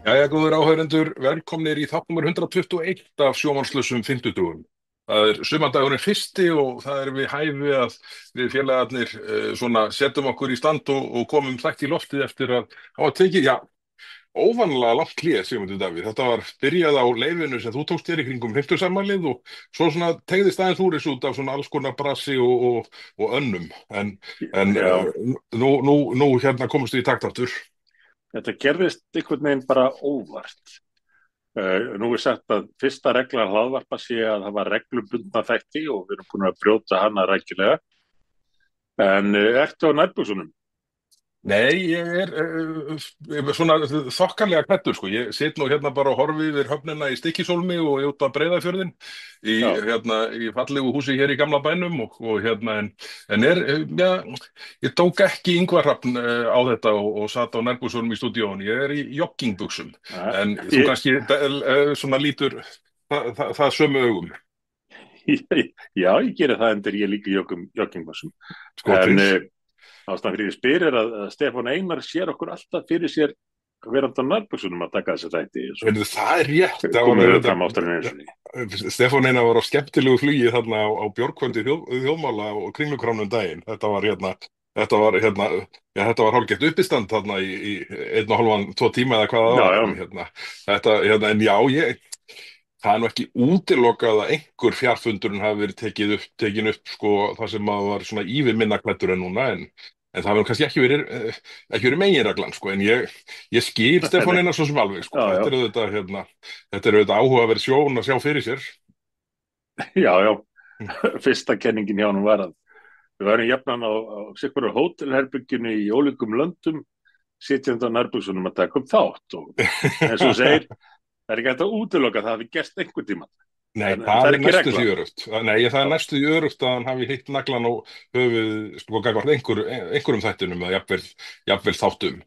Jæja, góðir áheyrendur, velkomnir í þátt númer 121 af sjómanslausum fimmtudögum. Það er sumardagurinn fyrsti og það er við hæfi að við félagarnir svona setjum okkur í stand og komum þætt í loftið eftir að hafa tekið, já, óvanlega langt hlé, Sigmundur Davíð. Þetta var byrjað á leifinu sem þú tókst þér í kringum 50-sammælið og svo svona tegðist aðeins úr þessu út af svona alls konar brasi og önnum. En Já, nú hérna komumst við í takt aftur. þetta gerðist einhvern veginn bara óvart. Nú er sagt að fyrsta regla hlaðvarpa sé að hafa reglubundna þætti og við erum búin að brjóta hana rækilega. En ertu á nærbúsunum? Nei, ég er svona þokkarlega klæddur, sko. Ég sit nú hérna bara og horfi yfir höfnina í Stykkishólmi og út af Breiðafjörðinn Já, í fallegu húsi hér í gamla bænum og hérna en já, ég tók ekki Ingvar Hrafn á þetta og satt á nærbúsunum í stúdíónu. Ég er í joggingbuxum en þú ég, kannski svona lítur það sömu augum. já, ég geri það endur ég er líka í joggingmassum. Skott En fyrir. ástæðan fyrir ég spyr er að Stefán Einar sér okkur alltaf fyrir sér verandi á nærbúsunum að taka þessa þætti. Svo Heyrðu, það er rétt. komum við fram áttur en eins og því. Stefán Einar var á skemmtilegu flugi þarna á Björgkvöldi þjóðmála og kringlukránu daginn. Þetta var hálfgert uppistand þarna í einn og hálfan, 2 tíma eða hvað það Já, var. já, En já, það er nú ekki útilokað að einhver fjarfundurinn hafi verið tekin upp sko, það sem að var svona ívið minna klæddur en núna, en það hefur kannski ekki verið meginreglan, sko, en ég skil Stefán Einar svo sem alveg, sko. já, já, Þetta er auðvitað áhugaverð sjón að sjá fyrir sér. já, já. Fyrsta kenningin hjá hann var að við værum jafnan á sikkur hótelherbygginu í ólíkum löndum sitjandi á nærbuksunum að taka upp þátt og eins og þú segir, það er ekki hægt að útiloka það hafi gerst einhver tíma Nei, en það það er er ekki næstu því reglan. örugt. Nei, það er næstu því örugt að hann hafi hitt naglan og höfuð, sko, gagnvart einhverjum þættinum eða jafnvel þáttum.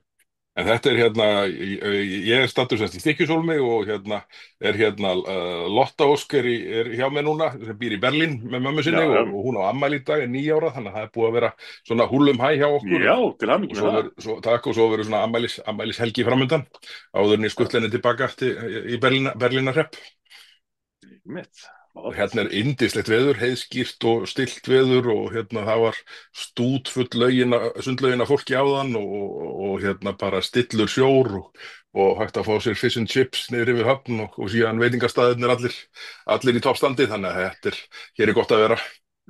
En þetta er hérna, ég er stattur semst í Stykkishólmi og hérna er hérna Lotta Ósk er hjá mér núna, sem býr í Berlín með mömmu Já, sinni já, og hún á afmæli í dag, er 9 ára, þannig að það er búið að vera svona húllum hæ hjá okkur já, til hamingju með það. takk og svo verður svona afmælis helgi framundan áður en ég skuttla henni tilbaka í Berlínarhrepp. Mitt, Og flott. hérna er yndislegt veður, heiðskýrt og stillt veður og hérna það var stútfull sundlaugin af fólki áðan og hérna bara stillur sjór og hægt að fá sér fish and chips niður yfir höfn og síðan veitingastæðirnir allir í toppstandi, þannig að hér er gott að vera.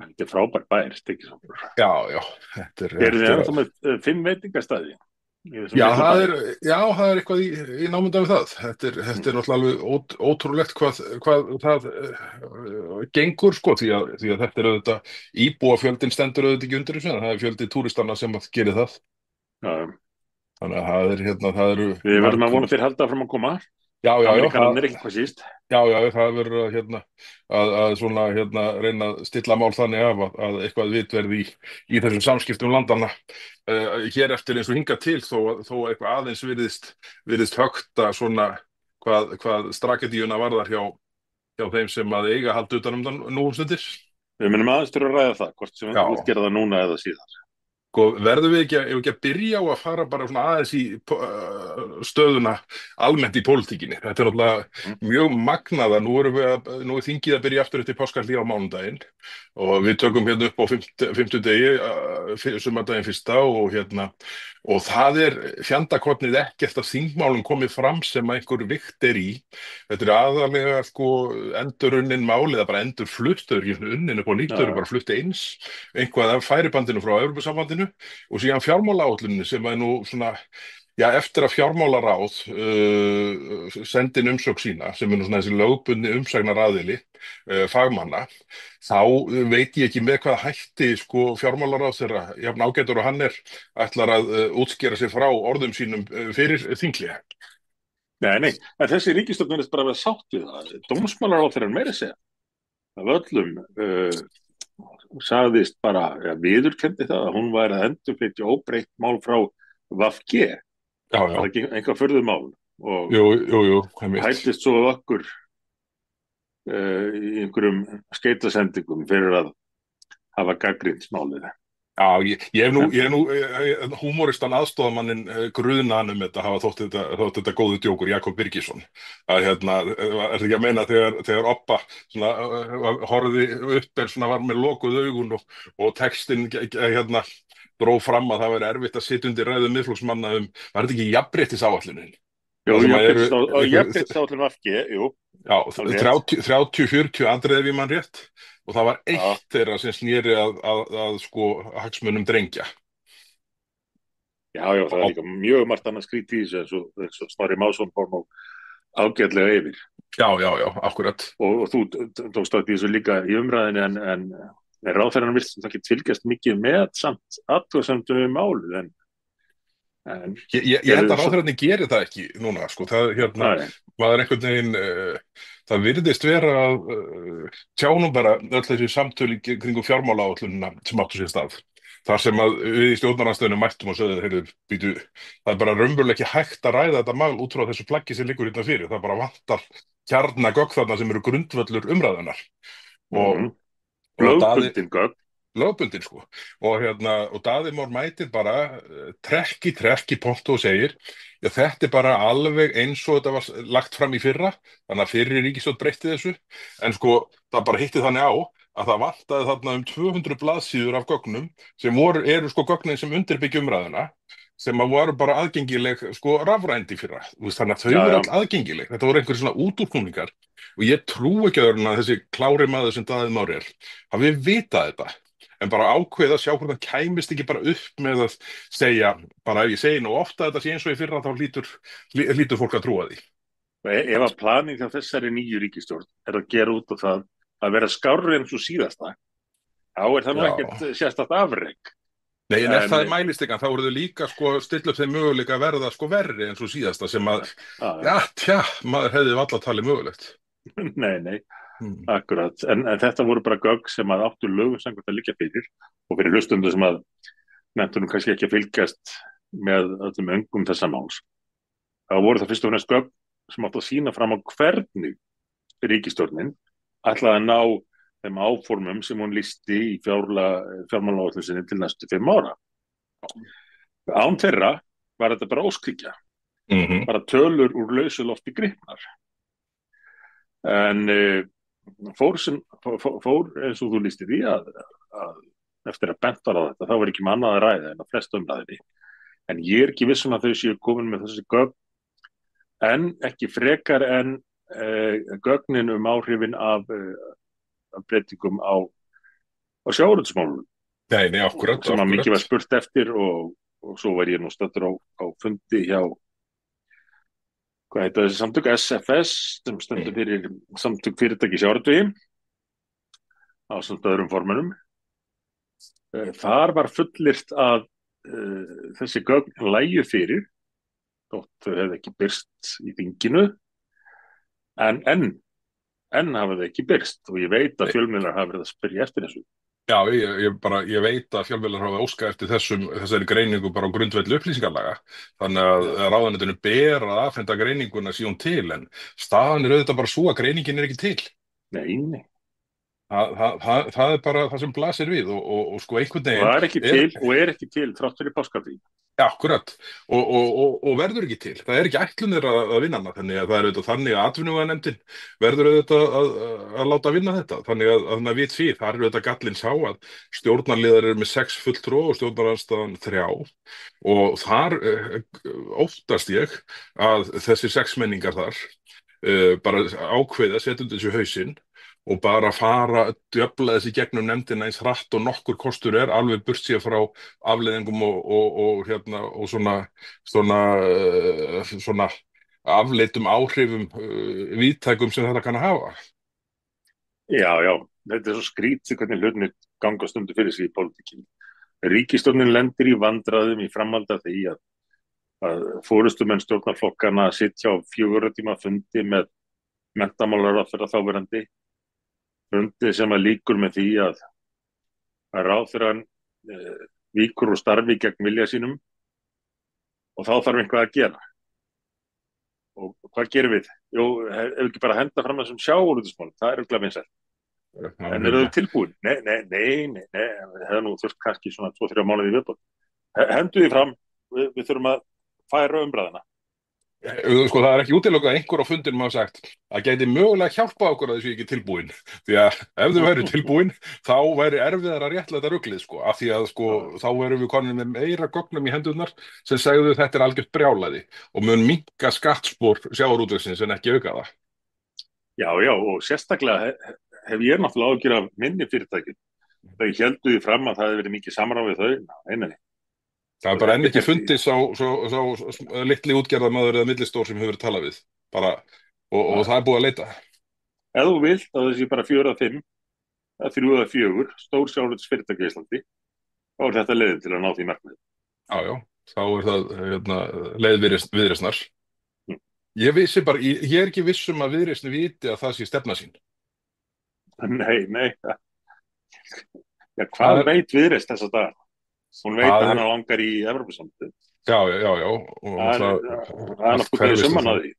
Þetta er frábær bær, Stykkishólmur. Já, já, þetta er, Eru þið þetta er ennþá með 5 veitingastæði í þessum Já, litlu bæ? það er eitthvað í námunda við það. Þetta er náttúrulega alveg ótrúlegt hvað það gengur, sko, því að þetta er auðvitað, íbúafjöldin stendur auðvitað ekki undir þessu, en það er fjöldi túristanna sem að gera það. Já, Þannig að það eru við verðum að marg. vona þeir halda fram að koma. Já, já, já, Amerikanarnir ekki hvað síst. það verður að svona reyna að stilla mál þannig af að eitthvað vit verði í þessum samskiptum landanna hér eftir eins og hingað til þó eitthvað aðeins virðist högta svona hvað strategíuna varðar hjá þeim sem að eiga að halda utan um það nú um stundir. Við munum aðeins þurfa að ræða það, hvort sem Já. við vilt gera það núna eða síðar. Sko, verðum við ekki að byrja á að fara bara svona aðeins í stöðuna almennt í pólitíkinni. Þetta er náttúrulega Mm. mjög magnað að nú er þingið að byrja aftur eftir páskarhlé á mánudaginn og við tökum hérna upp á fimmtudegi, sumardaginn fyrsta og hérna og það er fjandakornið ekkert af þingmálum komið fram sem að einhver vikt er í. Þetta er aðalega sko endurunnin mál eða bara endurflutt, þau eru ekki unnin upp á nýtt, þau eru Já, bara flutt eins einhvað af færibandinu frá Evrópusambandinu og síðan fjármálaáætluninni sem er nú svona, já, eftir að fjármálaráð sendi inn umsögn sína, sem er nú svona þessi lögbundni umsagnaraðili fagmanna, þá veit ég ekki með hvaða hætti sko fjármálaráð þeirra, jafn ágætur og hann ætlar að útskýra sig frá orðum sínum fyrir þingli. nei, en þessi ríkisstjórn er bara að vera sátt við það. Dómsmálaráðherra er meira að segja af öllum sagðist bara, ja, viðurkenndi það að hún væri að endurflytja óbreytt mál frá VG, Já, það já, er ekki einhver furðu mál og jú, einmitt. hættist svo okkur í einhverjum skeitasendingum fyrir að hafa gagnrýnt málið. Já, En, ég hef nú húmoristan aðstofamannin grunaðan um þetta hafa þótt þetta góðu djókur, Jakob Birgisson. Að hérna, er þetta ekki að meina þegar Obba svona, horfði upp svona var með lokuð augun og textinn hérna dró fram að það væri erfitt að sitja undir ræðu miðflokksmanna var þetta ekki jafnréttisáætlunin? jú, Það sem að eru jafnréttisáætlun VG, jú, já, alveg rétt. 30-40 andreið við mann rétt og það var Já, eitt þeirra sem snýri að sko hagsmunum drengja. já, já, það er líka mjög margt annað skrítið í þessu eins og Snorri Másson fór nú ágætlega yfir. Já, já, já, akkurat. Og þú tókst átt í þessu líka í umræðinu en ráðherrann virðist það ekki fylgjast mikið með samt athugasemdum við málið en Ég held að ráðherrarnir gerir það ekki núna, sko, það hérna, Nei, maður einhvern veginn, það virðist vera að tjánum bara öll þessi samtöl kringum fjármálaáætlunina sem áttu sér stað. Þar sem að við í stjórnarandstöðunum mættum og sögðu, heyrðu, býtu, það er bara raunverulega ekki hægt að ræða þetta mál út frá þessu plaggi sem liggur hérna fyrir. Það bara vantar kjarnagögn þarna sem eru grundvöllur umræðunar. Og, mm, og Daði, blöðbundin gögn. lögbundin sko og hérna og Daði Már mætir bara trekk í pontu og segir já þetta er bara alveg eins og þetta var lagt fram í fyrra þannig að fyrri ríkisstjórn breytti þessu en sko það bara hitti þannig á að það vantaði þarna 200 blaðsíður af gögnum sem eru sko gögnin sem undirbyggja umræðuna sem að voru bara aðgengileg sko rafrænt í fyrra. Þú veist, þannig að þau Já, voru já, all aðgengileg þetta voru einhverjum svona útúrknúningar og ég trú ekki að vera þessi klári maður sem Daði Már hafi vitað þetta en bara ákveða að sjá hvort það kæmist ekki bara upp með að segja, bara ef ég segi nú ofta að þetta sé eins og í fyrra þá hlýtur fólk að trúa því. ef að planning hjá þessari nýju ríkisstjórn er að gera út á það að vera skárri en svo síðasta þá er það nú Já. ekkert sérstakt afrek Nei, en ef en það er mælistikan, þá eru þau líka sko stilla upp þeim möguleika að verða sko verri en svo síðasta sem að, að, maður hefði valla talið mögulegt. nei, Hmm. akkurat en þetta voru bara gögn sem að áttu lögum samkvæmt að liggja fyrir og fyrir hlustundu sem að nefntunum kannski ekki að fylgjast með öllum öngum þessa máls þá voru það fyrst og fremst gögn sem áttu að sína fram á hvernig ríkisstjórnin ætlaði að ná þeim áformum sem hún listi í fjármálaáætlun sinni til næstu 5 ára. Án þeirra var þetta bara óskhyggja, Mhm. bara tölur úr lausu lofti gripnar. En fór eins og þú listir því að eftir að bent var á þetta, þá var ekki með annað að ræða en að flesta umræðinni. En ég er ekki viss að þau séu komin með þessi gögn, en ekki frekar en gögnin áhrifin af breytingum á sjávarútvegsmálum Nei, akkurat, sem að mikið var akkurat. spurt eftir og svo var ég nú stættur á fundi hjá hvað heita þessi samtök, SFS sem stendur fyrir samtök fyrirtæki í sjávarútvegi á samt öðrum formunum. Þar var fullyrt að þessi gögn lægju fyrir þótt þau hefði ekki birst í þinginu en hafa þau ekki birst og ég veit að fjölmiðlar hafa verið að spyrja eftir þessu. Já, ég veit að fjölmiðlar hafa óskað eftir þessari greiningu bara á grundvelli upplýsingarlaga. Þannig að ráðuneytinu ber að afhenda greininguna síðan til, en staðan er auðvitað bara svo að greiningin er ekki til. Nei. Það er bara það sem blasir við og sko einhvern veginn Það er ekki til og er ekki til þrátt fyrir páskafrí. Ja, akkurat, og verður ekki til. Það er ekki ætlunir að vinna hana, þannig að það er auðvitað þannig að atvinnuveganefndin verður auðvitað að láta vinna þetta. Þannig að við því, þar er auðvitað gallinn sá að stjórnarliðar eru með 6 fulltrúa og stjórnarandstaðan 3 og þar óttast ég að þessi 6 menningar þar bara ákveða, setja undir þessu hausinn og bara fara djöfla þessi gegnum nefndina eins hratt og nokkur kostur er alveg burt sér frá afleiðingum og svona afleitum áhrifum víðtækum sem þetta kann að hafa. Já, þetta er svo skrítið hvernig hlutinni ganga stundu fyrir sig í pólitíkinni. Ríkisstjórnin lendir í vandræðum í framhaldi af því að forystumenn stjórnarflokkana sitja á 4 tíma fundi með menntamálaráðherra þáverandi fundi sem að líkur með því að ráðherrann víkur úr starfi gegn vilja sínum og þá þarf eitthvað að gera. Og hvað gerum við? Jú, ef ekki bara henda fram þessum sjávarútvegsmálum, það er auðvitað vinsælt. En eru þau tilbúin? Nei, við hefum nú þurft kannski svona 2-3 mánuði í viðbót. Hendu því fram, við þurfum að færa umræðina. Sko, það er ekki útilokað að einhver á fundinum hafa sagt að gæti mögulega hjálpa okkur að þessu ekki tilbúin. Því að ef þau væri tilbúin, þá væri erfiðar að réttlæta ruglið, sko. Af því að, sko, Já, þá erum við konin með meira gögnum í hendurnar sem segðu þetta er algjört brjálæði og mun minnka skattspor sjávarútvegsins en ekki auka það. já, og sérstaklega hef ég náttúrulega ágjur af minni fyrirtækjum. Þau héldu því fram að það hefði verið mikið samráð við þau. Nei. Það er Og bara enn ekki ekkert hent í. fundið sá litli útgerðarmaður eða millistór sem hefur verið talað við. Bara, og Nei. það er búið að leita. Ef þú vilt að þessi bara 4-5, eða 3-4 stór sjávarútvegsfyrirtæki í Íslandi, þá er þetta leiðin til að ná því markmiði. Já, þá er það leið viðreisnar. Hm. Ég vissi bara, ég er ekki viss um að viðreisni viti að það sé stefna sín. Nei. Já, Það hvað er, veit Viðreisn þessa daga? Hún veit það að er, hann langar í Evrópusambandið. já, og Það það er hann að allt fóta í hverfist og summan það. að því.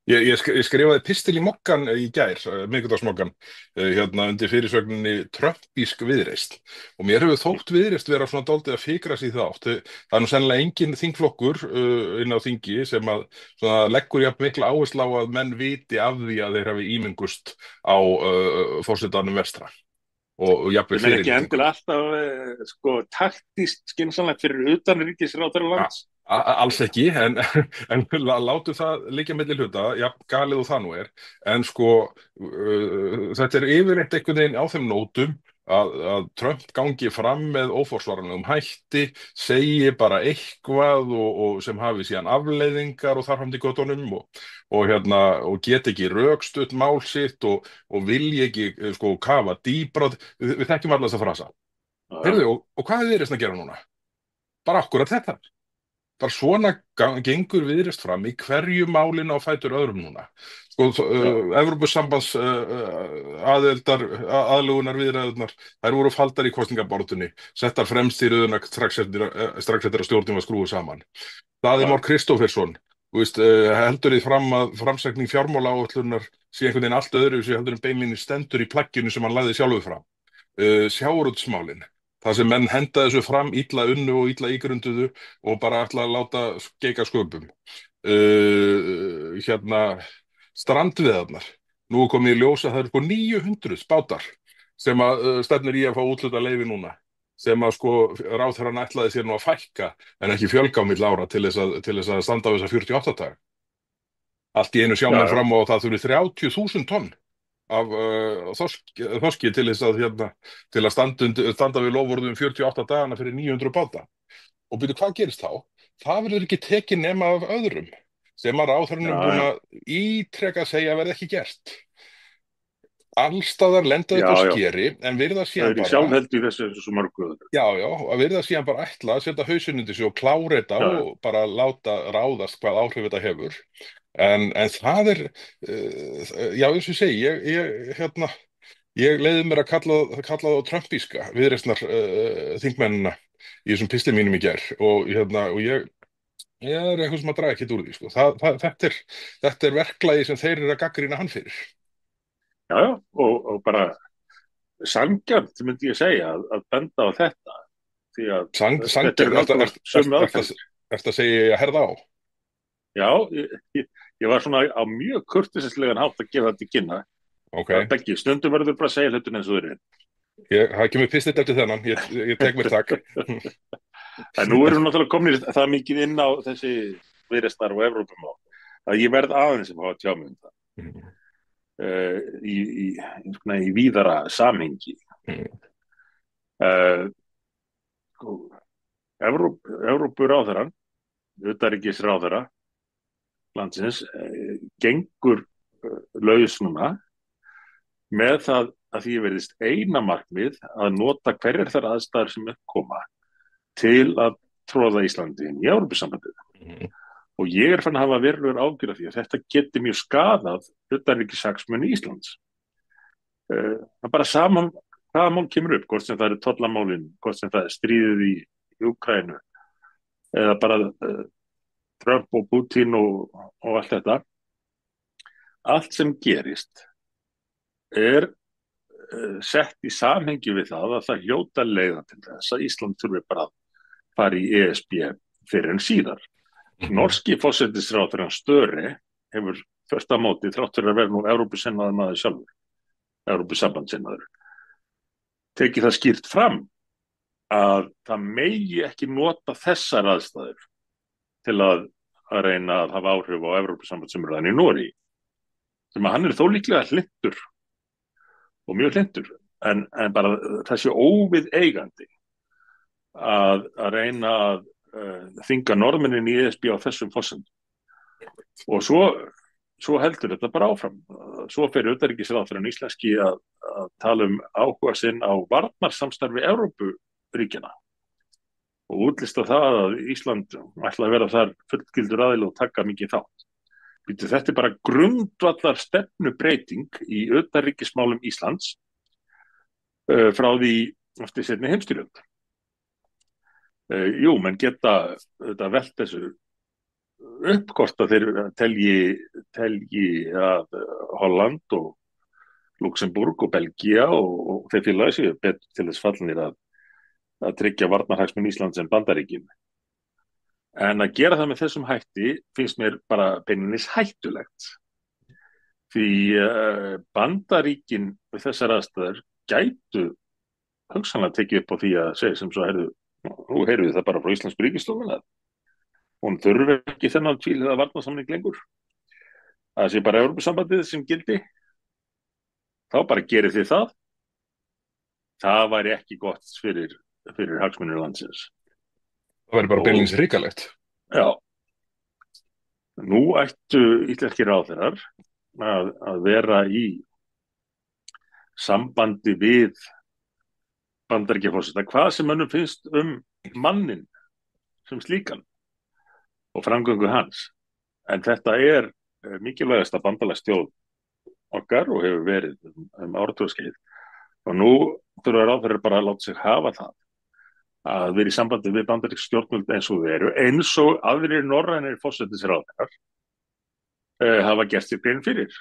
Ég skrifaði pistil í mokkan í gær, miðvikudagsmokkan, undir fyrirsögninni Trumpísk viðreisn. Og mér hefur þótt viðreisn vera svona dálítið að fikra sig í það átt. Það er nú sennilega engin þingflokkur inn á þingi sem að svona, leggur jafn mikla áherslu á að menn viti af því að þeir hafi ímyngust á forsetanum vestra og jafnvel Sem er ekki fyrirlitningu. endilega alltaf taktískt skynsamlegt fyrir utanríkisráðherra lands. Alls ekki, en látum það liggja milli hluta, já, galið og það nú er, en sko, þetta er yfirleitt einhvern veginn á þeim nótum að Trump gangi fram með óforsvaranlegum hætti, segi bara eitthvað og sem hafi síðan afleiðingar og þar fram til göttunum og get ekki rökstutt mál sitt og vilji ekki sko kafa dýpra. Við þekkjum alla þessa frasa. Já, Heyrðu, og hvað er Viðreisn að gera núna? Bara akkúrat þetta. Bara svona gengur Viðreisn fram í hverju málinu á fætur öðrum núna. Sko, já, Evrópusambands aðlugunar viðræðurnar, þær voru faldar í kosningabortunni, settar fremst í röðuna strax eftir að stjórnin var skrúið saman. Daði Már já, Kristófersson, heldur því fram að framsækning fjármálaáætlunar sé einhvern veginn allt öðru sem heldur en beinlínis stendur í plagginu sem hann lagði sjálfur fram. Sjávarútvegsmálin. Það sem menn henda þessu fram illa unnu og illa ígrunduðu og bara ætla að láta skeika sköpum. Strandveiðarnar. Nú er komið í ljós að það eru sko 900 bátar sem að stefnir í að fá útluta leyfi núna. Sem að sko ráðherrann ætlaði sér nú að fækka en ekki fjölga á milli ára til þess að standa á þessa 48 daga. Allt í einu sjá menn já, fram á að það þurfi 30.000 tonn af þorski til þess til að standa við loforðum 48 dagana fyrir 900 báta. Og byrju, hvað gerist þá? Það verður ekki tekið nema af öðrum sem að ráðherrann er búin já, að ítrekka að segja að verði ekki gert. Allstaðar lenda þetta á já. skeri en virðast Það síðan er í bara sjálfheldu í þessu mörgu. að virðast síðan bara ætla að setja hausinn undir sig og klára þetta Já, og bara láta ráðast hvað áhrif þetta hefur. En það er, já, eins og ég segi, ég leiði mér að kalla það á trumpíska viðreisnar þingmennina í þessum pistil mínum í gær og ég er eitthvað sem að draga ekkert úr því, sko. Þetta er verklagi sem þeir eru að gagnrýna hann fyrir. já, og bara sanngjarnt myndi ég segja að benda á þetta. Því að þetta Sanngjarnt, eru náttúrulega sömu aðferðir. ertu að segja að herða á? Já, ég var svona á mjög kurteislegan hátt að gefa þetta í kynna. Ok, Það er ekki, stundum verður bara að segja hlutin eins og þeir eru. það kemur pistill eftir þennan, ég tek mér takk. En nú erum við náttúrulega komin það mikið inn á þessi Viðreisnar og Evrópumál að ég verð aðeins sem hafa tjá mig um það í víðara samhengi. Evrópuráðherrann, utanríkisráðherra landsins, gengur laus núna með það að því verðist eina markmið að nota hverjar þar aðstæður sem uppkoma til að tróða Íslandi inn í Evrópusambandið. Og ég er fann að hafa verulegur ágjörð af því að þetta geti mjög skadað utanríkishagsmuni Íslands. Það er bara saman hvaða mál kemur upp, hvort sem það eru tollamálin, hvort sem það er stríðið í Úkraínu eða bara Trump og Putin og allt þetta. Allt sem gerist er sett í samhengi við það að það hljóta leiða til þess að Ísland þurfi bara að fara í ESB fyrir en síðar. Mhm. Norski forsætisráðherrann Störe hefur þvert á móti þrátt fyrir að vera nú Evrópusinnaður maður sjálfur, Evrópusambandssinnaður, tekið það skýrt fram að það megi ekki nota þessar aðstæður til að reyna að hafa áhrif á Evrópusambandsumræðan í Noregi, sem að hann er þó líklega hlynntur og mjög hlynntur, en bara það sé óvið eigandi að reyna að þinga norðmennin í ESB á þessum forsendum. Og svo heldur þetta bara áfram. Svo fer utanríkisráðherrann íslenski að tala áhuga sinn á varnarsamstarfi Evrópuríkjanna og útlista það að Ísland ætla að vera þar fullgildur aðili og taka mikið þátt. Þetta er bara grundvallar stefnubreyting í utanríkismálum Íslands frá því eftir seinni heimsstyrjöld. Jú, menn geta velt þessu upp hvort að þeir telji að Holland og Luxemburg og Belgía og þeir félagi séu betur til þess fallnir að tryggja varnarhagsmuni Íslands en Bandaríkin. En að gera það með þessum hætti finnst mér bara beinlínis hættulegt. Því Bandaríkin við þessar aðstæður gætu hugsanlega tekið upp á því að segja sem svo, nú heyrðu það bara frá Íslensku ríkisstjórninni að hún þurfi ekki þennan tvíhliða varnarsamning lengur. Það sé bara Evrópusambandið sem gildi. Þá bara gerið þið það. Það væri ekki gott fyrir hagsmunir landsins. Það væri bara beinlínis hrikalegt. Já. Nú ættu íslenskir ráðherrar að vera í sambandi við Bandaríkjaforseta, hvað sem mönnum finnst mannin sem slíkan og framgöngu hans. En þetta er mikilvægasta bandalagsþjóð okkar og hefur verið áratugaskeið. Og nú þurfa ráðherrar bara að láta sig hafa það að vera í sambandi við bandarísk stjórnvöld eins og þau eru, eins og aðrir norrænir forsætisráðherrar hafa gert sér grein fyrir.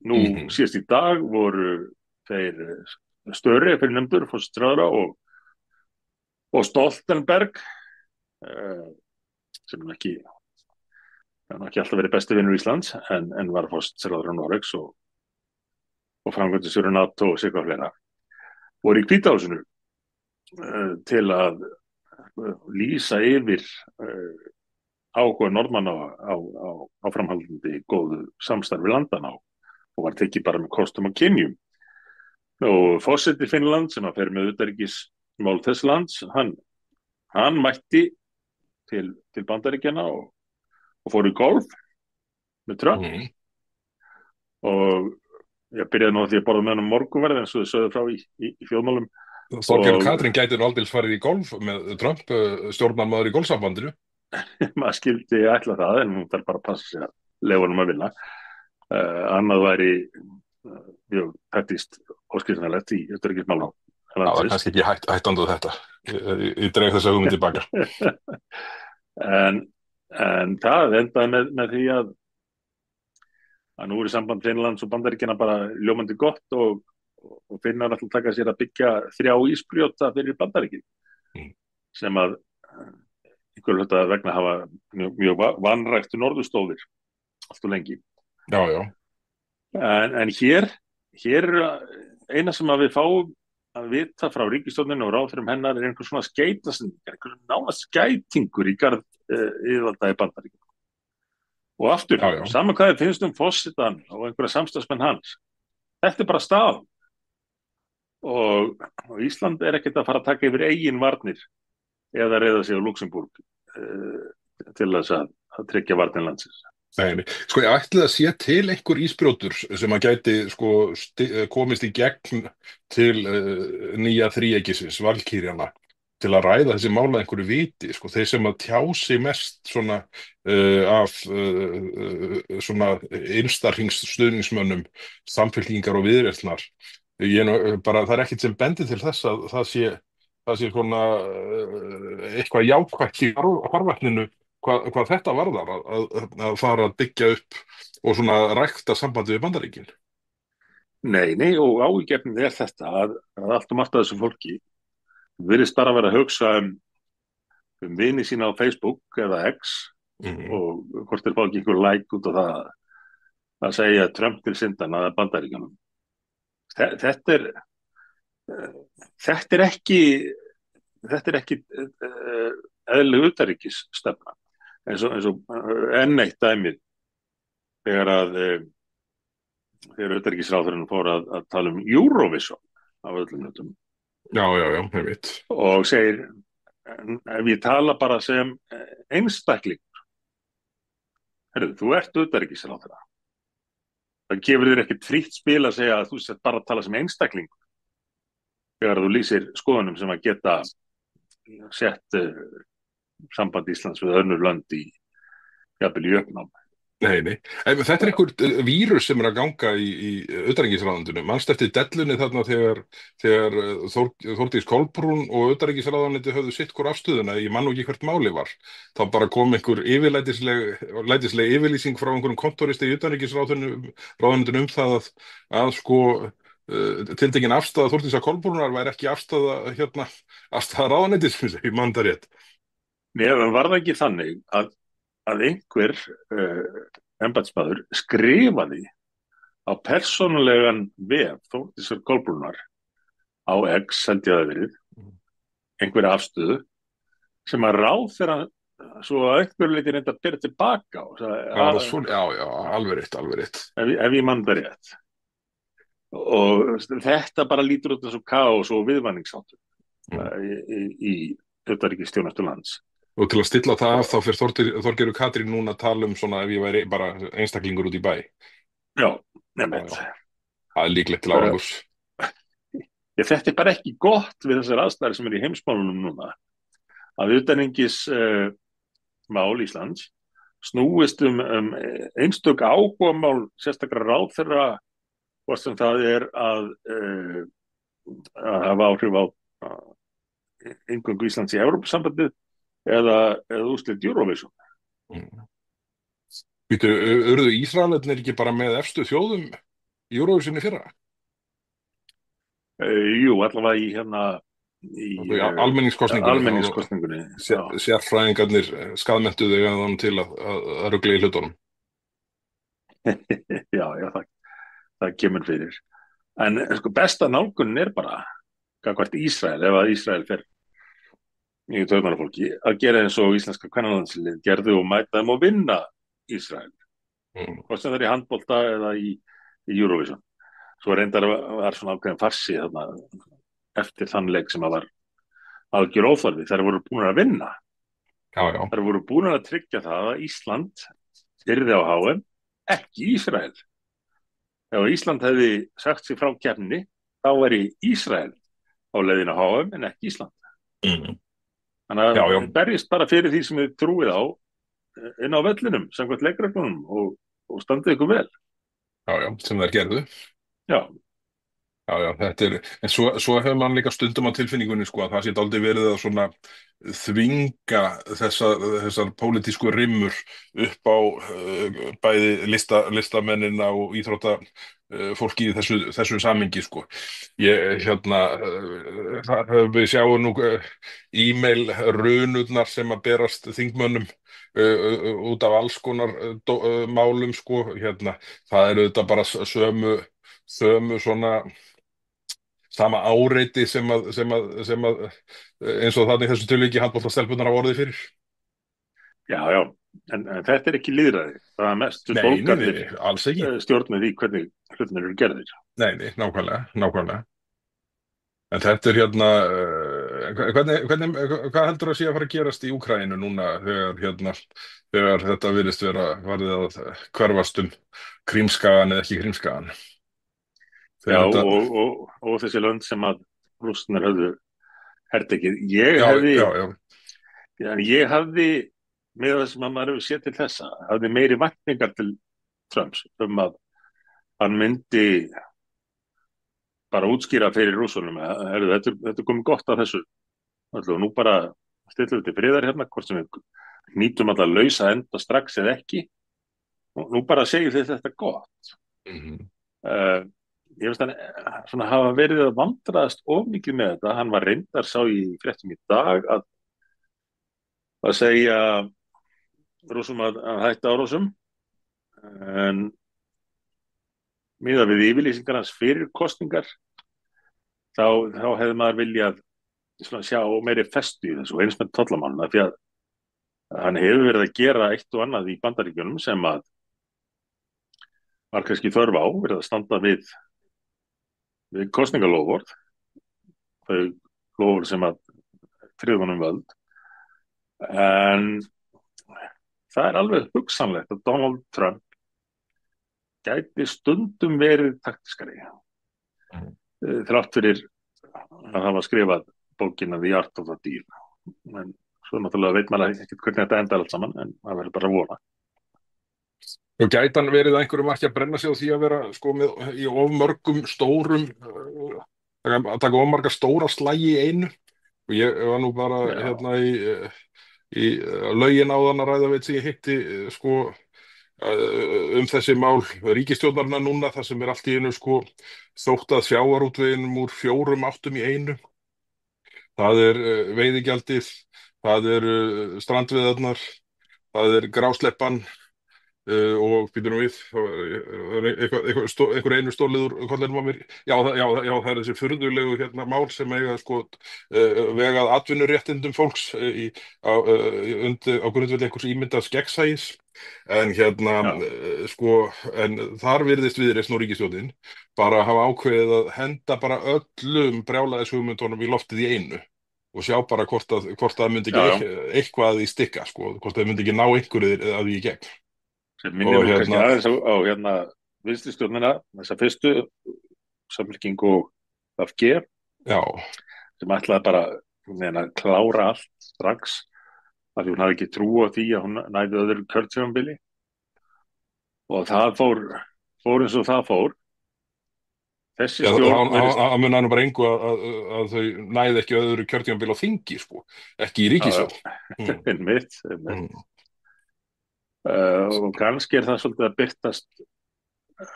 Nú síðast í dag voru þeir Störe fyrir nefndur forsætisráðherra og Stoltenberg sem ekki alltaf verið besti vinur Íslands en var forsætisráðherra Noregs og framkvæmdastjóri NATO og eitthvað fleira, voru í Hvítahúsinu til að lýsa yfir áhuga Norðmanna á framhaldandi góðu samstarfi landana og var tekið bara með kostum og kynjum. Og forseti Finnland sem að fer með utanríkismál þess lands, hann mætti til Bandaríkjanna og fór í golf með Trump og ég byrjaði nú að því að borða með hann morgunverð eins og þau sögðu frá í þjóðmálum. Þorgerður Katrín gæti nú aldrei farið í golf með Trump, stjórnarmaður í golfsambandinu. Maður skildi ætla það en hún þarf bara að passa sig að leyfa honum að vinna. Annað væri mjög hættist óskiljanlegt í utanríkismálum. Það er kannski ekki hættandu þetta. Ég dreg þessa hugmynd tilbaka. En það endaði með því að nú er samband Finnlands og Bandaríkjanna bara ljómandi gott og Finnar ætla að taka sér að byggja 3 ísbrjóta fyrir Bandaríkin sem að einhverju hluta vegna hafa mjög vanræktu norðurslóðir allt og lengi. Já, já. En hér er eina sem að við fáum að vita frá ríkisstjórninni og ráðherrum hennar er einhver svona skeytasendingar, einhver nánast skætingur í garð yfirvalda í Bandaríkjunum. Og aftur, sama hvað þið finnst forsetann og einhverja samstarfsmenn hans, þetta er bara staðan. Og Ísland er ekkert að fara að taka yfir eigin varnir eða reiða sig á Luxemburg til þess að tryggja varnir landsins. Nei, sko ég ætli að sé til einhver ísbrjótur sem að gæti sko komist í gegn til nýja þríeykisins, Valkyrjana, til að ræða þessi mála einhverju viti, sko þeir sem að tjá sig mest svona af svona einstaklingsstuðningsmönnum, samfylkingar og viðreisnar. Bara það er ekkert sem bendir til þess að það sé svona eitthvað jákvætt í farvatninu hvað þetta varðar að fara að byggja upp og svona rækta sambandi við Bandaríkin. Nei, nei, og áhyggefnið er þetta að allt margt af þessu fólki virðist bara vera að hugsa um vini sína á Facebook eða X Mhm. og hvort þeir fá ekki einhver like út á það að segja Trump til syndanna að Bandaríkjunum. Þetta er, þetta er ekki, þetta er ekki eðlileg utanríkisstefna eins og enn eitt dæmið þegar þegar utanríkisráðurinn fór að tala um Eurovision af öllum hlutum Já, já, já, ég veit. og segir ef ég tala bara sem einstakling, herru, þú ert utanríkisráðherra, það gefur þér ekkert frítt spil að segja að þú sett bara að tala sem einstakling þegar þú lýsir skoðunum sem að geta sett samband Íslands við önnur lönd í jafnvel í uppnám. Nei, nei. Þetta er einhver vírus sem er að ganga í utanríkisráðuneytinu. Manst eftir dellunni þarna þegar Þórdís Kolbrún og utanríkisráðuneyti höfðu sitt hvort afstöðuna, ég man nú ekki hvert máli var. Þá bara kom einhver yfirlætisleg yfirlýsing frá einhverjum kontoristi í utanríkisráðuneytinu það að sko tiltekin afstaða Þórdísar Kolbrúnar væri ekki afstaða ráðuneytisins, ég man það rétt. Nei, en var það ekki þannig að einhver embættismaður skrifaði á persónulegan vef Þórdísar Kolbrúnar á X, held ég að það verið, einhverja afstöðu sem að ráðherra svo að einhverju leyti reynda að byrja tilbaka og sagði, Já, alveg rétt. ef ég man það rétt. Og þetta bara lítur út eins og kaos og viðvanningsháttur í utanríkisþjónustu lands. Og til að stilla það af þá fyrir Þorgerður Katrín núna að tala um svona ef ég væri bara einstaklingur út í bæ. Já, nefnilegt. Það er líklegt til árangurs. Þetta er bara ekki gott við þessar aðstæður sem er í heimsmálunum núna. Að utanríkis mál Íslands snúist einstök áhugamál sérstaklega ráðherra hvort sem það er að hafa áhrif á inngöngu Íslands í Evrópusambandið eða úrslit Eurovision. Býtu, urðu Ísraelarnir ekki bara með efstu þjóðum í Eurovision í fyrra? Jú, allavega í almenningskosningunni. Sérfræðingarnir skaðmenntuðu þau til að rugla í hlutunum. Já, það kemur fyrir. En sko, besta nálgunin er bara gagnvart Ísrael, ef að Ísrael fer í taugarfólki, að gera eins og íslenska kvennalandslið gerðu og mæta þeim og vinna Ísrael. Hvort sem það er í handbolta eða í Eurovision. Svo reyndar var svona ákveðin farsi þarna eftir þann leik sem að var algjör óþarfi. Þær voru búin að vinna. Já. Þær voru búin að tryggja það að Ísland yrði á HM, ekki Ísrael. Ef Ísland hefði sagt sér frá keppninni, þá væri Ísrael á leiðin á HM en ekki Ísland. Þannig að það berjist bara fyrir því sem þið trúið á inn á vellinum, samkvæmt leikreglunum og standið ykkur vel. Já, sem þær gerðu. Já, þetta er, en svo hefur mann líka stundum á tilfinningunni sko að það sé dálítið verið að svona þvinga þessar pólitísku rimmur upp á bæði listamennina og íþróttafólki í þessu samhengi sko. Við sjáum nú e-mail runurnar sem að berast þingmönnum út af alls konar málum sko. Það eru þetta bara sömu svona sama áreiti sem að eins og þannig þessu tilviki handboltastelpunar hafa orðið fyrir. Já, en þetta er ekki lýðræði. Það er mestu bólgarnir stjórnum því hvernig hlutinir eru gerðir. Nei, nákvæmlega. En þetta er hvað heldur að sé að fara að gerast í Úkraínu núna þegar þetta virðist vera farið að hverfast Krímskagan eða ekki Krímskagan? Já, og þessi lönd sem að Rússarnir höfðu hertekið. Ég hafði með það sem að maður hefur séð til þessa, hafði meiri væntingar til Trumps að hann myndi bara útskýra fyrir Rússunum að þetta komið gott af þessu. Og nú bara stillum við til friðar hérna, hvort sem við nýtum alltaf lausa enda strax eða ekki. Og nú bara segjum þið þetta gott. ég veist hann svona hafa verið að vandraðast of mikið með þetta. Hann var reyndar, sá í fréttum í dag, að segja rússum að hætta árásum, en miðað við yfirlýsingar hans fyrir kosningar þá hefði maður viljað svona, sjá meiri festu í þessu og eins með tollamann, af því að hann hefur verið að gera eitt og annað í Bandaríkjunum sem að var kannski þörf á, verið að standa við kosningalofvörð, þau lofvörð sem að tryggðunum völd, en það er alveg hugsanlegt að Donald Trump gæti stundum verið taktiskari, þrátt fyrir að hafa skrifað bókina The Art of the Deal. En svo náttúrulega veit maður ekkert hvernig þetta endar allt saman, en það verður bara að vona. Og gæti hann verið að einhverjum ekki að brenna sig á því að vera sko í of mörgum stórum, að taka of marga stóra slagi í einu. Og ég var nú bara Já, hérna í lögin áðan að ræða veit sem ég hitti sko þessi mál ríkisstjórnarna núna, það sem er allt í einu sko þótt að sjávarútveginum úr 4 áttum í einu. Það er veiðigjaldið, það er strandveiðarnar, það er grásleppan. Og býtum við einhver einu stólið úr kollinum á mér. Já, það er þessi furðulegu hérna mál sem eiga sko vegað atvinnuréttindum fólks á grundvelli einhvers ímyndaðs gegnsæis. En hérna já, sko en þar virðist Viðreisn og ríkisstjórnin bara hafa ákveðið að henda bara öllum brjálæðishugmyndunum í loftið í einu og sjá bara hvort það myndi já, ekki eitthvað í stikka sko, hvort það myndi ekki ná einhverju að því í gegn. sem minnir Og nú kannski hérna, aðeins á hérna vinstri stjórnina, þessa fyrstu Samfylkingu og VG, já, sem ætlaði bara að klára allt strax, af því hún hafði ekki trú á því að hún næði öðru kjörtímabili, og það fór eins og það fór. Þessi já stjórn verðist, það mun nú bara engu að þau næði ekki öðru kjörtímabil á þingi, sko, ekki í ríkisstjórn. einmitt, Mm. og kannski er það svolítið að byrtast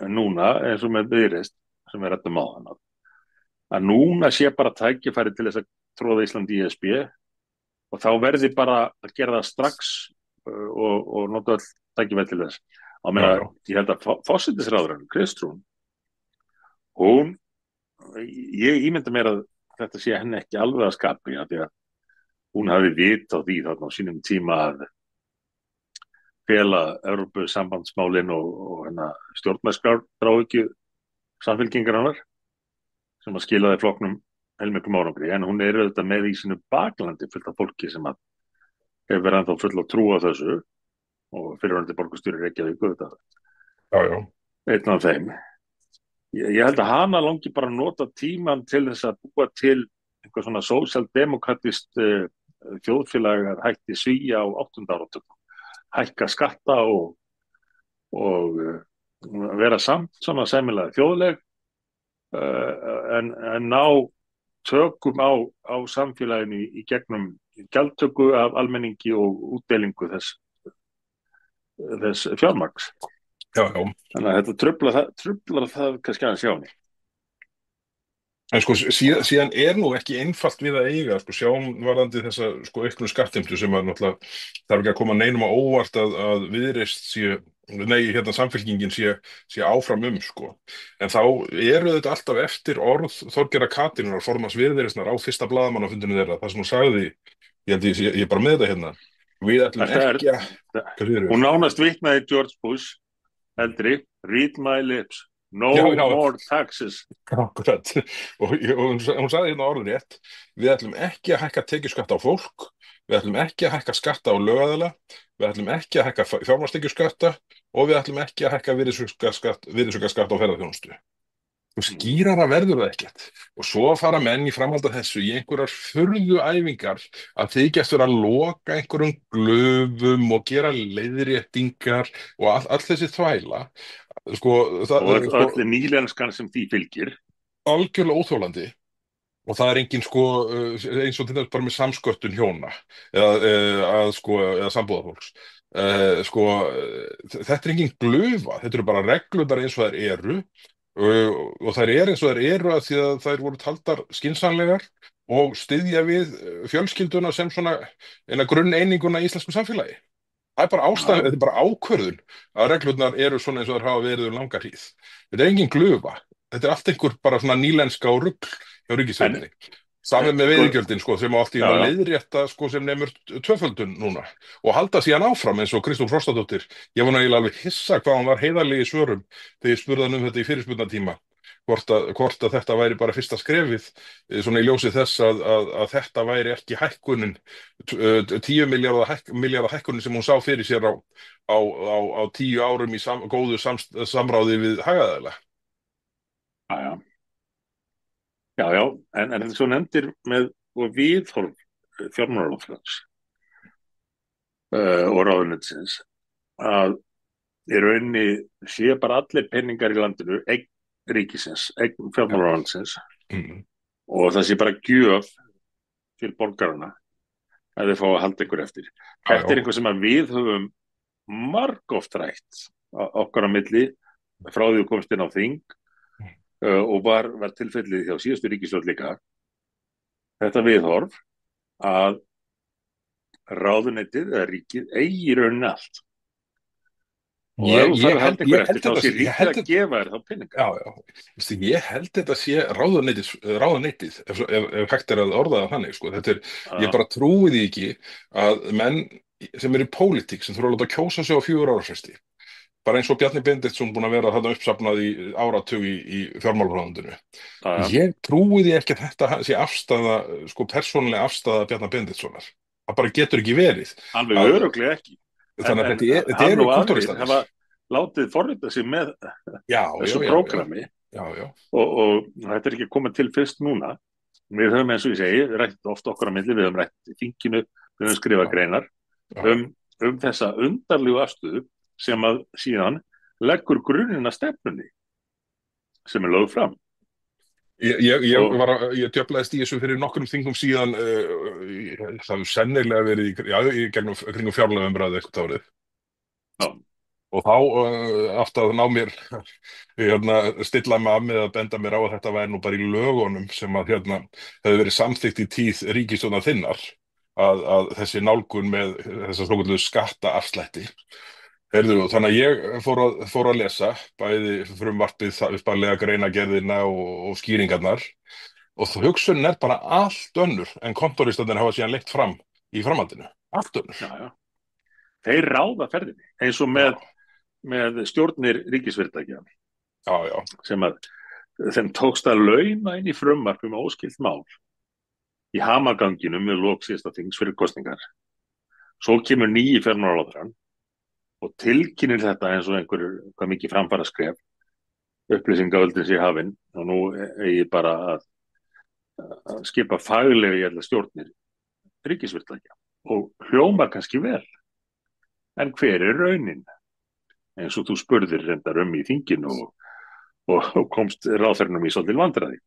núna eins og með Viðreisn sem við ræddum á hann, að núna sé bara tækifæri til þess að tróða Íslandi í ESB, og þá verði bara að gera það strax, og nota öll tækifæri til þess. Á Já, meina, já. ég held að forsætisráðurinn Kristrún, hún, ég ímynda mér að þetta sé henni ekki alveg að skapi, af því að hún hafi vit á því þarna á sínum tíma að fela Evrópusambandsmálin og hennar stjórnarskráhyggju Samfylkingar hennar, sem að skilaði flokknum heilmiklum árangri, en hún er auðvitað með í sínu baklandi fullt af fólki sem að hefur verið ennþá full á trú á þessu, og fyrirverandi borgarstjóri Reykjavík auðvitað Já, já. einn af þeim. Ég held að hana langi bara að nota tíman til þess að búa til eitthvað svona sósíaldemokratist þjóðfélag að hætti Svía á 8. áratugnum, hækka skatta og vera samt svona sæmilega þjóðleg, en ná tökum á samfélaginu í gegnum gjaldtöku af almenningi og útdelingu þess fjármagns. Já, já. Þannig að þetta truflar það kannski aðeins hjá henni. En sko síðan er nú ekki einfalt við að eiga, sko sjáum varðandi þessa sko auknu skattheimtu sem að náttúrulega þarf ekki að koma neinum á óvart að Viðreisn hérna Samfylkingin sé áfram sko. En þá eru þetta alltaf eftir orð Þorgerðar Katrínar, formanns Viðreisnar, á fyrsta blaðamannafundinu þeirra, það sem hún sagði, ég held ég er bara með þetta hérna, við ætlum ekki að, hvað þýðir við? Hún nánast vitnaði George Bush eldri, read my lips, no Já. more taxes. Akkurat, og hún sagði hérna orðið rétt, við ætlum ekki að hækka tekjuskatt á fólk, við ætlum ekki að hækka skatta á lögaðila, við ætlum ekki að hækka fjármagnstekjuskatta og við ætlum ekki að hækka virðisaukaskatt á ferðaþjónustu. Og skýrara verður það ekkert. Og svo fara menn í framhald af þessu í einhverjar furðuæfingar að þykjast vera að loka einhverjum glöfum og gera leiðréttingar og all þessi þvæla. Sko, og öll nýlenskan sem því fylgir. Algjörlega óþjólandi. Og það er engin sko, eins og til dæmis bara með samsköttun hjóna eða sambúðarfólks. Þetta er engin glufa, þetta eru bara reglurnar eins og þær eru, og þær eru eins og þær eru að því að þær voru taldar skynsamlegar og styðja við fjölskylduna sem svona eina grunneininguna í íslensku samfélagi. Það er bara Já, ástæð, já. þetta er bara ákvörðun að reglurnar eru svona eins og þær hafa verið um langa hríð. Þetta er engin glufa. Þetta er allt einhver bara svona nýlenska og rugl hjá En, ríkisstjórninni. Samið með sko, veiðigjöldin sko, sem á allt í já, einu að já, leiðrétta sko, sem nemur tvöföldun núna og halda síðan áfram eins og Kristrún Frostadóttir. Ég var nægilega alveg hissa hvað hann var heiðarlega í svörum þegar ég spurði hann um þetta í fyrirspurnatíma. Hvort að þetta væri bara fyrsta skrefið, svona í ljósi þess að þetta væri ekki hækkunin, 10 milljarða hækkunin sem hún sá fyrir sér á 10 árum í góðu samráði við hagaðila. já, já. Já, já, en svo nefndir með og viðhorf fjármálaráðherrans og ráðuneytisins að í rauninni sé bara allir penningar í landinu eign ríkisins, eign Já. fjármálaráðuneytisins Mm. og það sé bara gjöf til borgarana að þau fá að halda einhver eftir. Já, Þetta er já. einhver sem að við höfum margoft rætt okkar á milli frá því við komst inn á þing og var tilfellið hjá síðustu ríkisstjórn líka. Þetta viðhorf að ráðuneytið eða ríkið eigi í rauninni allt. Og ef þú þarf að halda ykkur eftir, þá sé ríkið að gefa þér þá peninga. Já, já. Veistu, ég held þetta sé ráðuneytið ef hægt er að orða það þannig, sko. Ég bara trúi því ekki að menn sem eru í pólitík, sem þurfa að láta kjósa sig á 4 ára fresti, bara eins og Bjarni Benediktsson búin að vera þarna uppsafnað í áratug í fjármálaráðuneytinu. Ég trúi því ekki að þetta sé afstaða, sko, persónulega afstaða Bjarni Benediktssonar. Það bara getur ekki verið. Alveg örugglega ekki. Þannig að þetta hann eru og aðrir kontóristanir. hafa látið forrita sig með þessu prógrami og þetta er ekki komið til fyrst núna. Við höfum, eins og ég segi, rætt oft okkar á milli, við höfum rætt í þinginu, við höfum skrifað greinar um þessa undarlegu afstöðu sem að síðan leggur grunninn að stefnunni sem er lögð fram. Ég djöflaðist í þessu fyrir nokkrum þingum síðan, það hefur sennilega verið í kringum fjárlagaumræðu eitthvað árið. Já. Og þá átti að ná mér stilla mig af með að benda mér á að þetta væri nú bara í lögunum sem að hefur verið samþykkt í tíð ríkisstjórnar þinnar að þessi nálgun með þessa svokölluðu skattaafslætti. Þannig að ég fór að lesa bæði frumvarpið, upphaflega greinargerðina og skýringarnar og hugsunin er bara allt önnur en kontóristanir hafa síðan leitt fram í framhaldinu. Allt önnur. Já, já. Þeir ráða ferðinni eins og með stjórnir ríkisfyrirtækja sem að þeim tókst að lauma inn í frumvarp óskilt mál í hamaganginum með lok síðasta þings fyrir kosningar. Svo kemur nýji fjármálaráðherrann og tilkynir þetta eins og hvað mikið framfara skref, upplýsingaöldin sé hafin og nú eigi bara að skipa faglega í alla stjórnir ríkisfyrirtækja og hljómar kannski vel, en hver er raunin? Eins og þú spurðir reyndar í þinginu og komst ráðherranum í svolítil vandræði.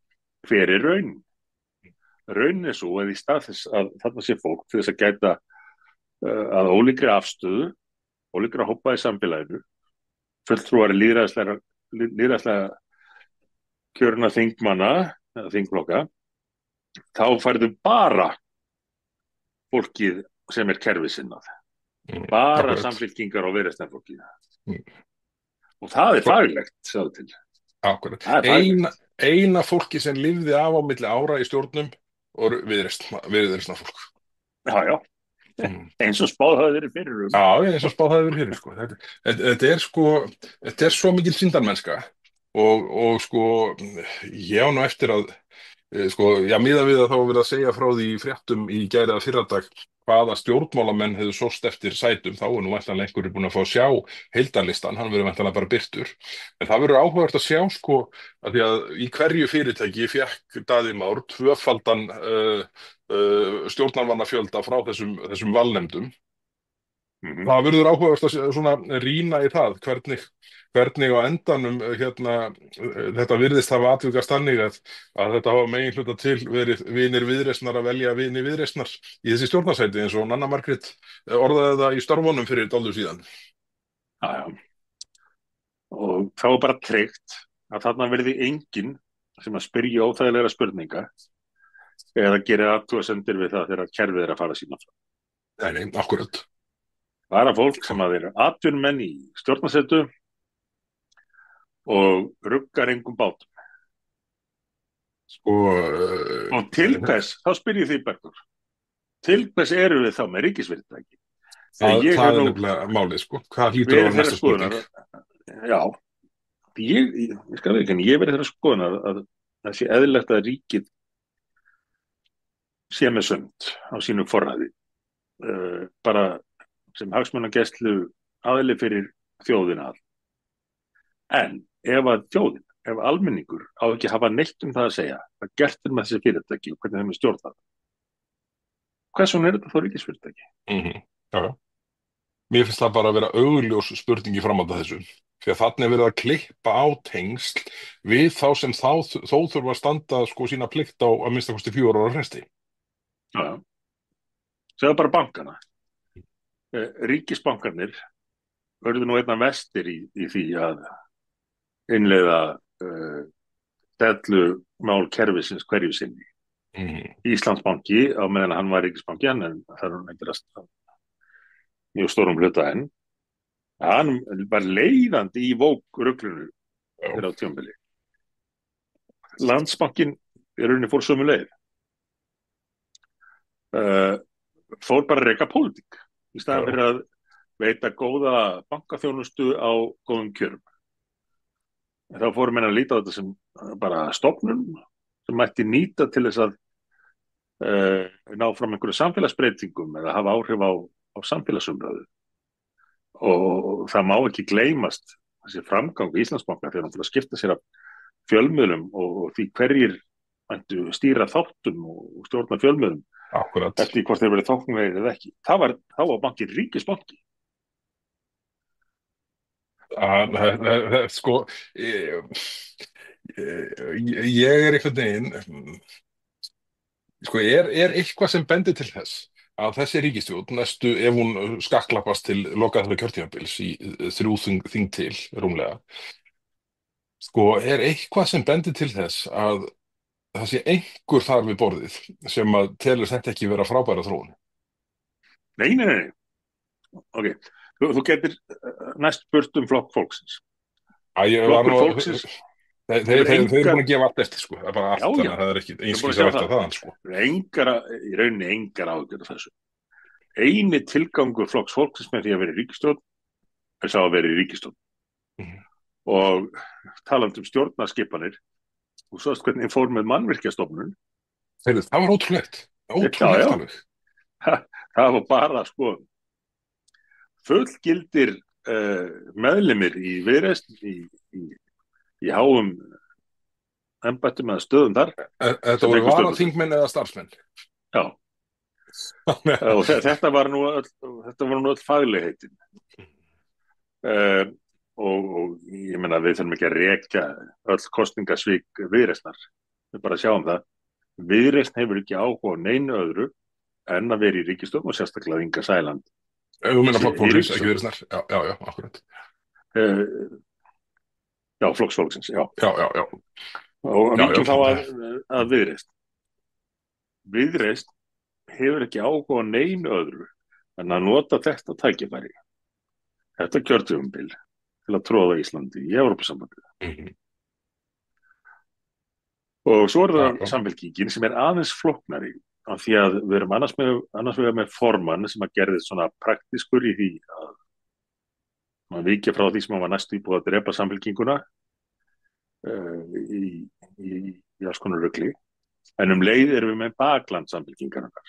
Hver er raunin? Raunin er svo að í stað þess að þarna sé fólk til þess að gæta að ólíkri afstöðu, ólíkra hópa í samfélaginu, fulltrúar lýðræðslega kjörna þingmanna eða þingflokka, þá færðu bara fólkið sem er kerfisinnað. Bara samfylkingar og Viðreisnarflokkið. Og það er faglegt, sagði til. Akkurat. Eina fólki sem lifði af á milli ára í stjórnum og Viðreisnarfólk. Já, já. Eins og spáð hafi verið fyrir Já, eins og spáð hafi verið fyrir, sko. Þetta er svo mikil sýndarmennska og sko, ég á nú eftir að miðað við að þá verið að segja frá því í fréttum í gær eða fyrradag hvaða stjórnmálamenn hefðu sóst eftir sætum, þá er nú væntanlega einhverjir búin að fá að sjá heildarlistan, hann verður væntanlega bara birtur. En það verður áhugavert að sjá, sko, að því að í hverju fyrirtæki fékk Daði Már tvöfaldan stjórnarmannafjölda frá þessum valnefndum. Það verður áhugavert að svona rýna í það, hvernig á endanum þetta virðist hafa atvikast þannig að þetta hafa megin hluta til verið vinir Viðreisnar að velja vini Viðreisnar í þessi stjórnarsæti eins og Nanna Margrét orðaði það í störfunum fyrir dálítið síðan. Já, já. Og þá er bara tryggt að þarna verði enginn sem að spyrja óþægilega spurninga eða gera athugasemdir við það þegar kerfið er að fara sína fram. Nei, nei, akkurat. Það er fólk sem að eru atvinnumenn í stjórnarsetu og ruggar engum bátum. Og til hvers, þá spyr ég því Bergur, til hvers eru við þá með ríkisfyrirtæki? Það er nefnilega málið, sko. Hvað hlýtur á næsta spurning? Já, ég skal ekki, en ég verið þeirra skoðunar að það sé eðlilegt að ríkið sé með sönd á sínu forræði, bara sem hagsmunagæslu aðili fyrir þjóðina all. En ef almenningur á ekki að hafa neitt um það að segja, hvað gert er með þessi fyrirtæki og hvernig þeim er stjórnað, hvers vegna er þetta þá ríkisfyrirtæki? Já, já. Mér finnst það bara að vera augljós spurning í framhald af þessu. Því að þarna er verið að klippa á tengsl við þá sem þó þurfa að standa sko sína plikt á að minnsta kosti 4 ára fresti. Já, já. Segðu bara bankana. Ríkisbankarnir verður nú einna vestir í því að innleiða dellumál kerfisins hverju sinni. Íslandsbanki á meðan hann var ríkisbanki, en það er hann eitthvað mjög stórum hluta enn. Hann var leiðandi í vókruglunu þegar á tímabili. Landsbankin í rauninni fór sömu leið. Fór bara að reka pólitík í staðan fyrir að veita góða bankaþjónustu á góðum kjörum. Þá fórum menn að líta á þetta sem bara stofnun sem mætti nýta til þess að ná fram einhverju samfélagsbreytingum eða hafa áhrif á samfélagsumræðu. Og það má ekki gleymast þessi framgang í Íslandsbanka þegar hann fyrir að skipta sér af fjölmiðlum og því hverjir mæntu stýra þáttum og stjórna fjölmiðlum. Akkurat. Eftir hvort þeir verið þóknvegir eða ekki. Þá var bankin ríkisbanki. Sko, ég er einhvern veginn, sko, er eitthvað sem bendir til þess að þessi ríkisstjórn næstu, ef hún skakklappast til lokaðra kjörtímabils í 3 þing til rúmlega, sko, er eitthvað sem bendir til þess að það sé einhver þar við borðið sem að telur þetta ekki vera frábæra þróun? Nei. Ok, þú getur næst spurt Flokk fólksins. Flokkur fólksins þeir eru búin að gefa allt eftir, sko. Það er bara allt, þannig að það er ekki einskis að verta þaðan, sko. Í rauninni engar áhyggjur af þessu. Eini tilgangur Flokks fólksins með því að vera í ríkisstjórn er sá að vera í ríkisstjórn. Og talandi um stjórnarskipanir, þú sást hvernig fór með Mannvirkjastofnun. Það var ótrúlegt alveg. Það var bara, sko, fullgildir meðlimir í Viðreisn í háum embættum eða stöðum þar. Þetta voru varaþingmenn eða starfsmenn? Já. Og þetta var nú öll faglegheitin. Og ég meina við þurfum ekki að rekja öll kosningasvík Viðreisnar. Við bara sjáum það. Viðreisn hefur ekki áhuga á neinu öðru en að vera í ríkisstjórn og sérstaklega Inga Sæland. Þú meina Flokk fólksins, ekki Viðreisnar? Já, akkurat. Já, Flokks fólksins, já. Já. Og mikið þá að Viðreisn. Viðreisn hefur ekki áhuga á neinu öðru en að nota þetta tækifæri, þetta kjörtímabil, til að tróða Íslandi í Evrópusambandið. Og svo er það Samfylkingin sem er aðeins flóknari af því að við erum annars vegar með formann sem að gerðist svona praktískur í því að maður vikja frá því sem hann var næstu búið að drepa Samfylkinguna í alls konar rugli, en leið erum við með bakland Samfylkingarinnar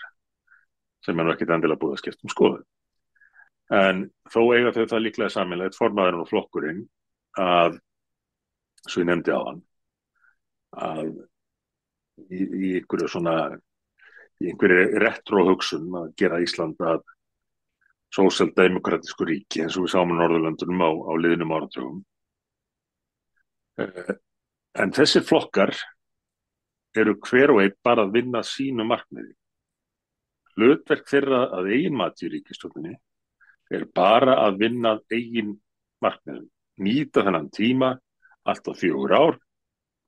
sem er nú ekkert endilega búið að skipta skoðun. En þó eiga þau það líklega sameiginlegt, formaðurinn og flokkurinn, að, svo ég nefndi áðan, að í einhverju retro-hugsun að gera Ísland að sósíaldemókratísku ríki eins og við sáum á Norðurlöndunum á liðnum áratugum. En þessir flokkar eru hver og einn bara að vinna sínu markmiði. Hlutverk þeirra að eigin mati í ríkisstjórninni er bara að vinna eigin markmiðum, nýta þennan tíma allt á 4 ár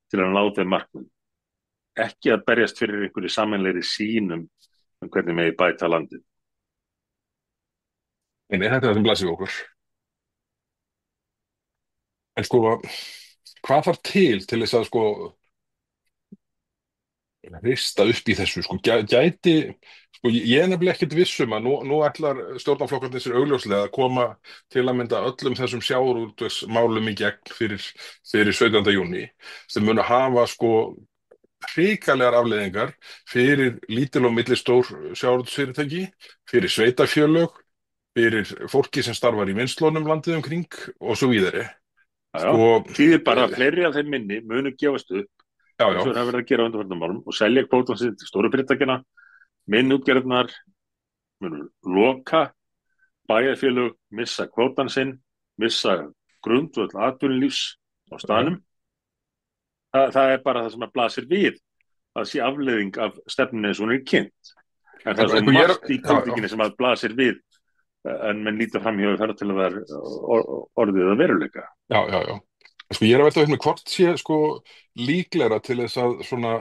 til að ná þeim markmiðum. Ekki að berjast fyrir einhverju sameinlegri sýnum hvernig megi bæta landið. Nei, þetta er það sem blasir við okkur. En sko, hvað þarf til þess að sko rista upp í þessu? Sko, gæti, sko, ég er nefnilega ekkert viss um að nú ætlar stjórnarflokkarnir sér augljóslega að koma til að mynda öllum þessum sjávarútvegsmálum í gegn fyrir 17. júní, sem munu hafa sko hrikalegar afleiðingar fyrir lítil og millistór sjávarútvegsfyrirtæki, fyrir sveitarfélög, fyrir fólki sem starfar í vinnslunum landið kring og svo víðari. Já, Sko, þýðir bara að fleiri af þeim minni munu gefast upp já, eins og það verður að gera á undanfarnum árum og selja kvótann sinn til stóru fyrirtækjanna, minnútgerðnar munu loka, bæjarfélög missa kvótann sinn, missa grundvöll atvinnulífs á staðnum. Það er bara það sem að blasir við að sé afleiðing af stefnunni eins og hún er kynnt. En það er svo margt í pólitíkinni sem að blasir við en menn líta fram hjá þar til að það er orðið að veruleika. Já. Sko, ég er að velta upp með hvort sé sko líklegra til þess að svona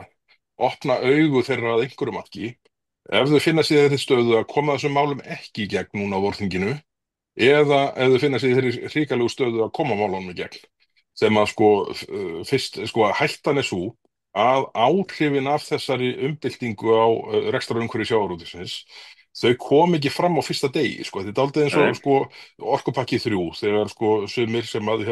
opna augu þeirra að einhverju marki ef þau finna sig í þeirri stöðu að koma þessum málum ekki í gegn núna á vorþinginu eða ef þau finna sig í þeirri hrikalegu stöðu að koma málunum í gegn. Sem að sko fyrst, sko hættan er svo að áhrifin af þessari umbyltingu á rekstrarumhverfi sjávarútvegsins þau kom ekki fram á fyrsta degi, sko. Þetta er dálítið eins og sko, orkupakki 3 þegar sko, sumir sem að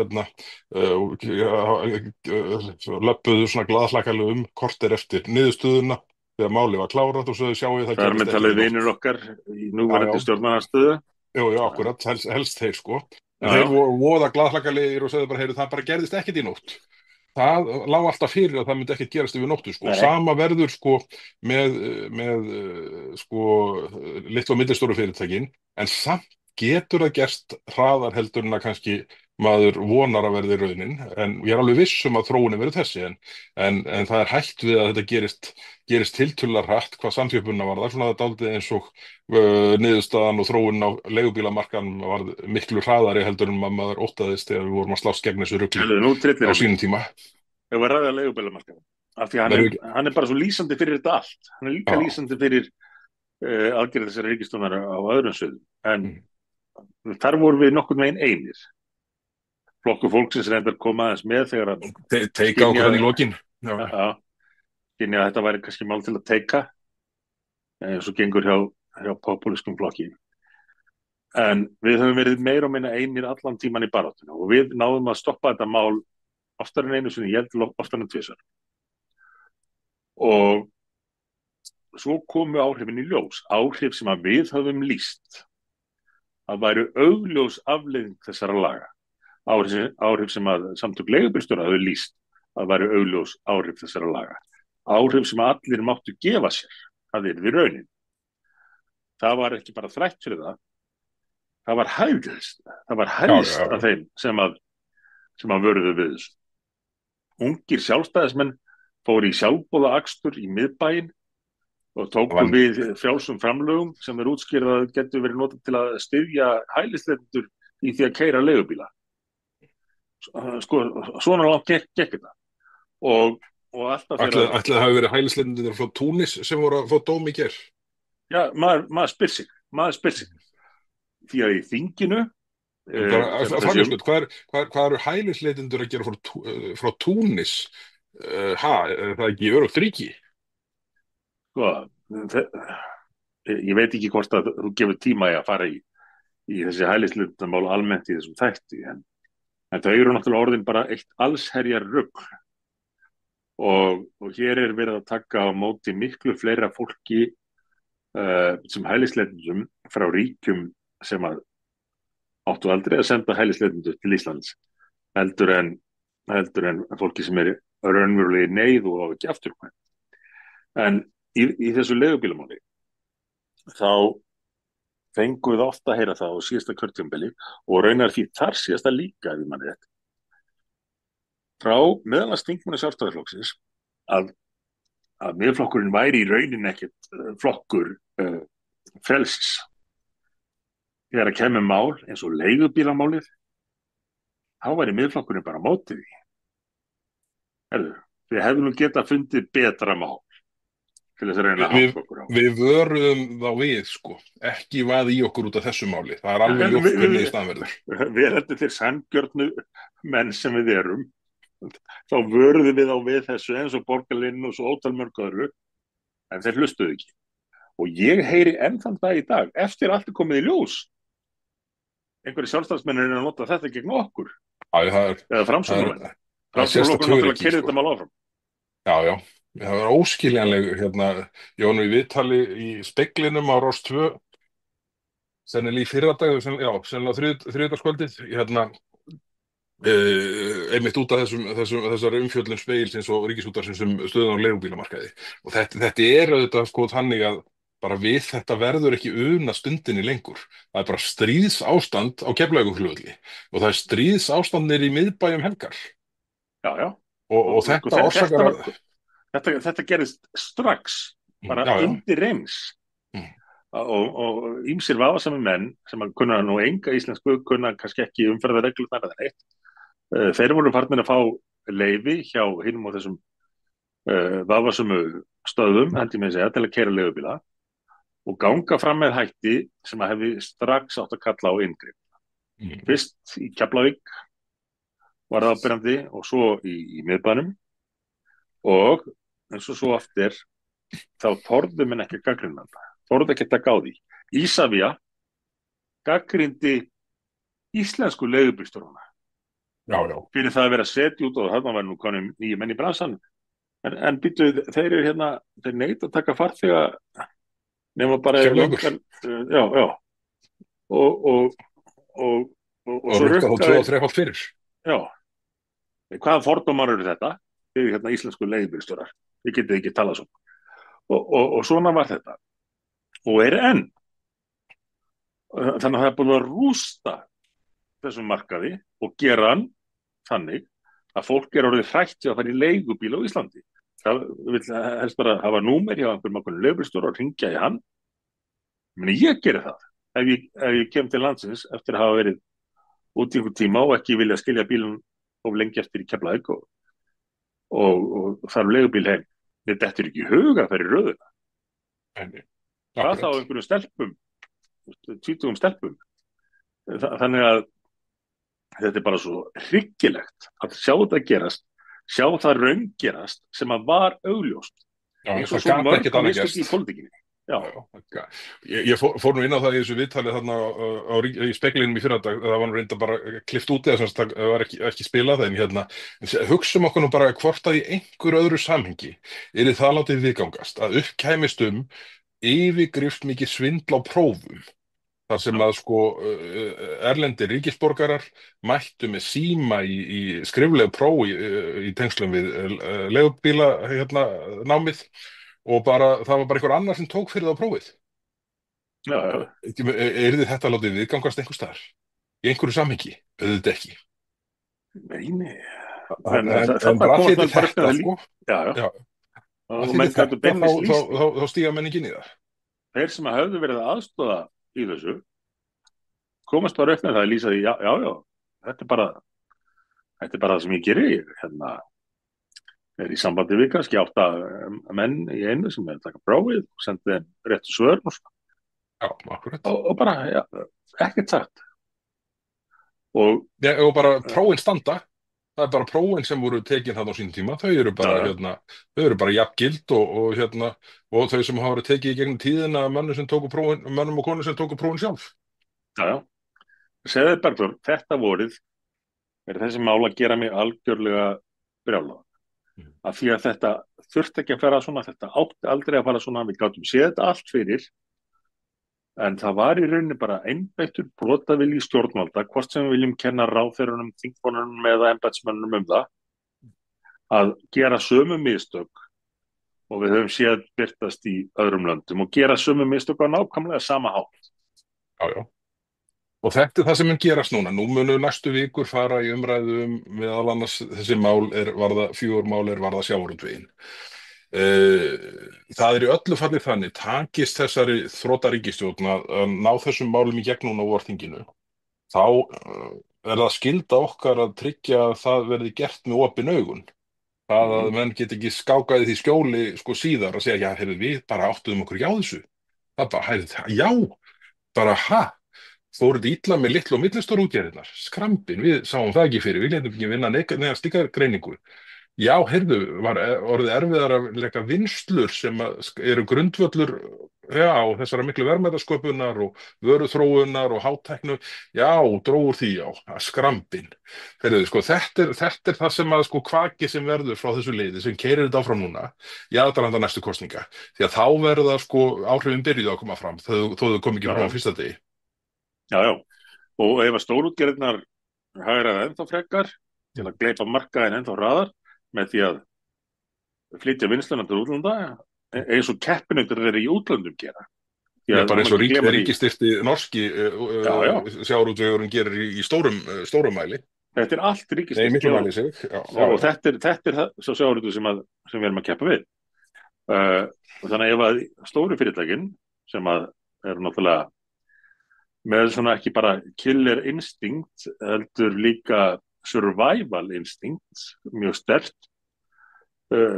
löbbuðu svona glaðhlakalegu korter eftir niðurstöðuna þegar málið var klárað og svo sjáum við það gerist ekki. Það er með talið vinir okkar í núverandi stjórnarandstöðu. Jú, akkurat, helst þeir sko. En þeir voða glaðhlakalegir og sögðu bara, heyru, það bara gerðist ekkert í nótt. Það lá alltaf fyrir að það myndi ekkert gerast yfir nóttu sko. Sama verður sko með sko litlu og millistóru fyrirtækin en samt getur það gerst hraðar heldur en að kannski maður vonar að verði raunin en ég er alveg viss að þróunin verður þessi en það er hætt við að þetta gerist tiltölulega hratt hvað samþjöppunna var það svona þetta dálítið eins og niðurstaðan og þróunin á leigubílamarkaðnum var miklu hraðari heldur en maður óttaðist þegar við vorum að slást gegn þessu rugli á sínum tíma. Ég var ræðið að leigubílamarkaðum af því hann er bara svo lýsandi fyrir þetta allt. Hann er líka lýsandi fyrir aðgerðir þessari ríkisstjórnar á öðrum sviðum en þar vorum við nokkurn veginn einir. Flokkur fólksins reyndar koma aðeins með þegar að teika okkur hann í lokin. Skynja að þetta væri kannski mál til að teika eins og gengur hjá popúliskum flokki. En við höfum verið meira og minna einir allan tíman í baráttunni og við náðum að stoppa þetta mál oftar en einu sinni, ég held oftar en tvisvar. Og svo komu áhrifin í ljós, áhrif sem að við höfum lýst að væru augljós afleiðing þessara laga. Áhrif sem að samtök leigubílstjóra höfðu lýst að væru augljós áhrif þessara laga. Áhrif sem allir máttu gefa sér að yrði raunin. Það var ekki bara þrætt fyrir það var hæðist af þeim sem að vöruðu við þessu. Ungir sjálfstæðismenn fóru í sjálfboðaakstur í miðbæinn og tóku við frjálsum framlögum sem er útskýrað getur verið notað til að styðja hælisleitendur í því að keyra leigubíla. Sko, svona langt gekk þetta. Og alltaf fyrir Ætli það hafi verið hælisleitendur frá Túnis sem voru að fá dóm í gær? Já, maður spyr sig. Því að í þinginu Hvað eru hælisleitendur að gera frá Túnis? Er það ekki öruggt ríki? Sko, ég veit ekki hvort að þú gefur tíma í að fara í þessi hælisleitendamál almennt í þessum þætti en þau eru náttúrulega orðin bara eitt allsherjar rugl og hér er verið að taka á móti miklu fleira fólki sem hælisleitendum frá ríkjum sem að áttu aldrei að senda hælisleitendur til Íslands heldur en fólki sem er raunverulega í neyð og ekki afturkvæmt. En í þessu leigubílamáli þá fengum við ofta að heyra það á síðasta kjörtímabili og raunar því þar síðasta líka ef mann rétt frá meðal annars þingmanni Sjálfstæðisflokksins að Miðflokkurinn væri í rauninni ekkert flokkur frelsis. Þegar að kemur mál eins og leigubílamálið þá væri Miðflokkurinn bara á móti því. Herðu, þið hefðu nú getað fundið betra mál til þess að reyna að Við, hálka okkur á. við vöruðum þá við, sko, ekki vaði í okkur út af þessu máli. Það er alveg En ljóst hvernig í staðverður. við heldur þeir sanngjörnu menn sem við erum, þá vöruðum við á við þessu eins og Borgarlinn og svo ótal mörg öðru, en þeir hlustuðu ekki. Og ég heyri enn þann dag í dag, eftir allt er komið í ljós, einhverju sjálfstæðsmennir er að nota þetta gegn okkur, Já, það er, eða það er, framsóknarmenn. það er sérstakt Framsóknarflokkurinn náttúrulega hugrekki, kerði sko. þetta mál áfram. Já, já. Það var óskiljanleg, hérna, ég var nú í viðtali í Speglinum á Rás 2, sennilega í fyrradag, já, sennilega þriðjudagskvöldið, hérna, einmitt út af þessari umfjöllun Spegilsins og Ríkisútvarpsins um stöðun á leigubílamarkaði. Og þetta er auðvitað sko þannig að bara við þetta verður ekki una stundinni lengur. Það er bara stríðsástand á Keflavíkurflugvelli og það er stríðsástand niðri í miðbæjum helgar. Já, já. Og Sko, þetta orsakar að... þetta gerist strax, bara Já, já. undir eins. Mm. Og ýmsir vafasami menn sem að kunna nú enga íslensku, kunna kannski ekki umferðarreglurnar eða neitt, þeir voru farnir að fá leyfi hjá hinum og þessum vafasömu stöðum, hendi með segja, til að keyra leigubíla og ganga fram með hætti sem að hefði strax átt að kalla á inngrip. Mm. Fyrst í Keflavík var það ábyrjandi og svo í miðbænum og eins og svo aftur þá þorðu menn ekki að gagnrýna þetta, þorðu ekki að taka á því. Ísavía gagnrýndi íslensku leigubílstjórana Já, já. fyrir það að vera að setja út og þarna var nú konum nýju menn í bransan en býtu, þeir eru hérna, þeir neita að taka farþega nema bara Keflavíkur. já, já og, og, og, og Og svo rukka þá rukkaði 2-3 fyrir. já, hvaða fordómar eru þetta þeir hérna íslensku leigubílstjórar við getið ekki talað svona og svona var þetta og er enn þannig að það er búin að rústa þessum markaði og gera hann þannig að fólk er orðið hrætt til að fara í leigubíl á Íslandi. Það vil helst bara hafa númer hjá einhverjum leigubílstjóra og ringja í hann. Ég geri það. Ef ég kem til landsins eftir að hafa verið út í einhver tíma og ekki vilja skilja bílun of lengi eftir í Keflavík og þarf leigubíl heim. Þetta er ekki huga að fara í röðuna. Það þá einhverjum stelpum, 20 stelpum. Þannig að þetta er bara svo hryggilegt að sjá þetta gerast, sjá það raungerast sem að var augljóst. Já, eins og það svo gat ekkert annað mörg gerst. í pólitíkinni. Já. Ég fór nú inn á það í þessu viðtali þarna í Speglinum í fyrradag, það var nú reynda bara klift út eða það var ekki spilað, en hérna, hugsum okkur nú bara hvort að í einhver öðru samhengi er það látið viðgangast að uppkæmist yfirgrifst mikið svindl á prófum. Þar sem að sko erlendir ríkisborgarar mættu með síma í skriflegu próf í tengslum við leigubíla námið og það var bara einhver annar sem tók fyrir það á prófið. Já, já. Yrði þetta látið viðgangast einhvers staðar? Í einhverju samhengi? Auðvitað ekki. Nei. En bara allir þetta, sko. Já, já. Já. Og menn gætu beinlínis lýst því. Þá stíga menn ekki inn í það. Þeir sem höfðu verið að aðstoða í þessu komast bara upp með það að lýsa því já, þetta er bara það sem ég geri hérna er í sambandi við kannski 8 menn í einu sem er að taka prófið og sendi þeim réttu svör og svona. Já, akkurat. Og bara, já, ekkert sagt. Og bara prófin standa. Það er bara prófin sem voru tekin þarna á sínum tíma. Þau eru bara jafngild og þau sem hafa verið tekið í gegnum tíðina mönnum og konum sem tóku prófin sjálf. Já, já. Segðu Bergþór, þetta vorið er þessi mál að gera mig algjörlega brjálaðan. Af því að þetta þurfti ekki að fara svona, þetta átti aldrei að fara svona, við gátum séð þetta allt fyrir, en það var í rauninni bara einbeittur brotavilji stjórnvalda, hvort sem við viljum kenna ráðherrunum, þingmönnunum eða embættismönnunum það, að gera sömu mistök og við höfum séð birtast í öðrum löndum og gera sömu mistök á nákvæmlega sama hátt. Já, já. Og þetta er það sem mun gerast núna. Nú munu næstu vikur fara í umræðu meðal annars þessi mál varða 4 mál varða sjávarútveginn. Það er í öllu falli þannig, takist þessari þrota ríkisstjórn að ná þessum málum í gegn núna á vorþinginu, þá það skylda okkar að tryggja að það verði gert með opin augun. Það að Mhm. menn get ekki skákaði því skjóli sko síðar að segja, já, heyrðu, við bara áttuðum okkur já þessu. Það bara, heyrðu, já, bara, ha? Fóruð illa með litlu og millistóru útgerðirnar. Skrambin, við sáum það ekki fyrir, við letum ekki vinna neða slíka greiningu. Já, heyrðu, var orðið erfiðar að leika vinslur sem eru grundvöllur, já, þessara miklu verðmætasköpunar og vöruþróunar og hátæknu. Já, drógur því, já, að skrambin. Heyrðu, sko, þetta er það sem að, sko, kvaki sem verður frá þessu liði sem keirir þetta áfram núna í aðdraganda næstu kosninga. Því að þá verða, sko, áhrifin byrjuðu að koma fram, þó þau kom ekki Já, fram já, á fyrsta degi. já, já. Og ef að stórútgerðirnar hagræða ennþá frekar til að gleypa markaðin ennþá hraðar með því að flytja vinnsluna til útlanda, eins og keppinautar þeirra í útlandum gera. Því Já, að bara það má eins og ekki gleyma því. ríkistyrti norski Já, já, sjávarútvegurinn gerir í stórum mæli. þetta er allt Nei, ríkisstyrkt miklu mæli sig. Já, já, og þetta er það, svo sjávarútu sem við erum að keppa við. Og þannig að ef að stóru fyrirtækin sem að eru náttúrulega með svona ekki bara killer instinct heldur líka survival instinct mjög sterkt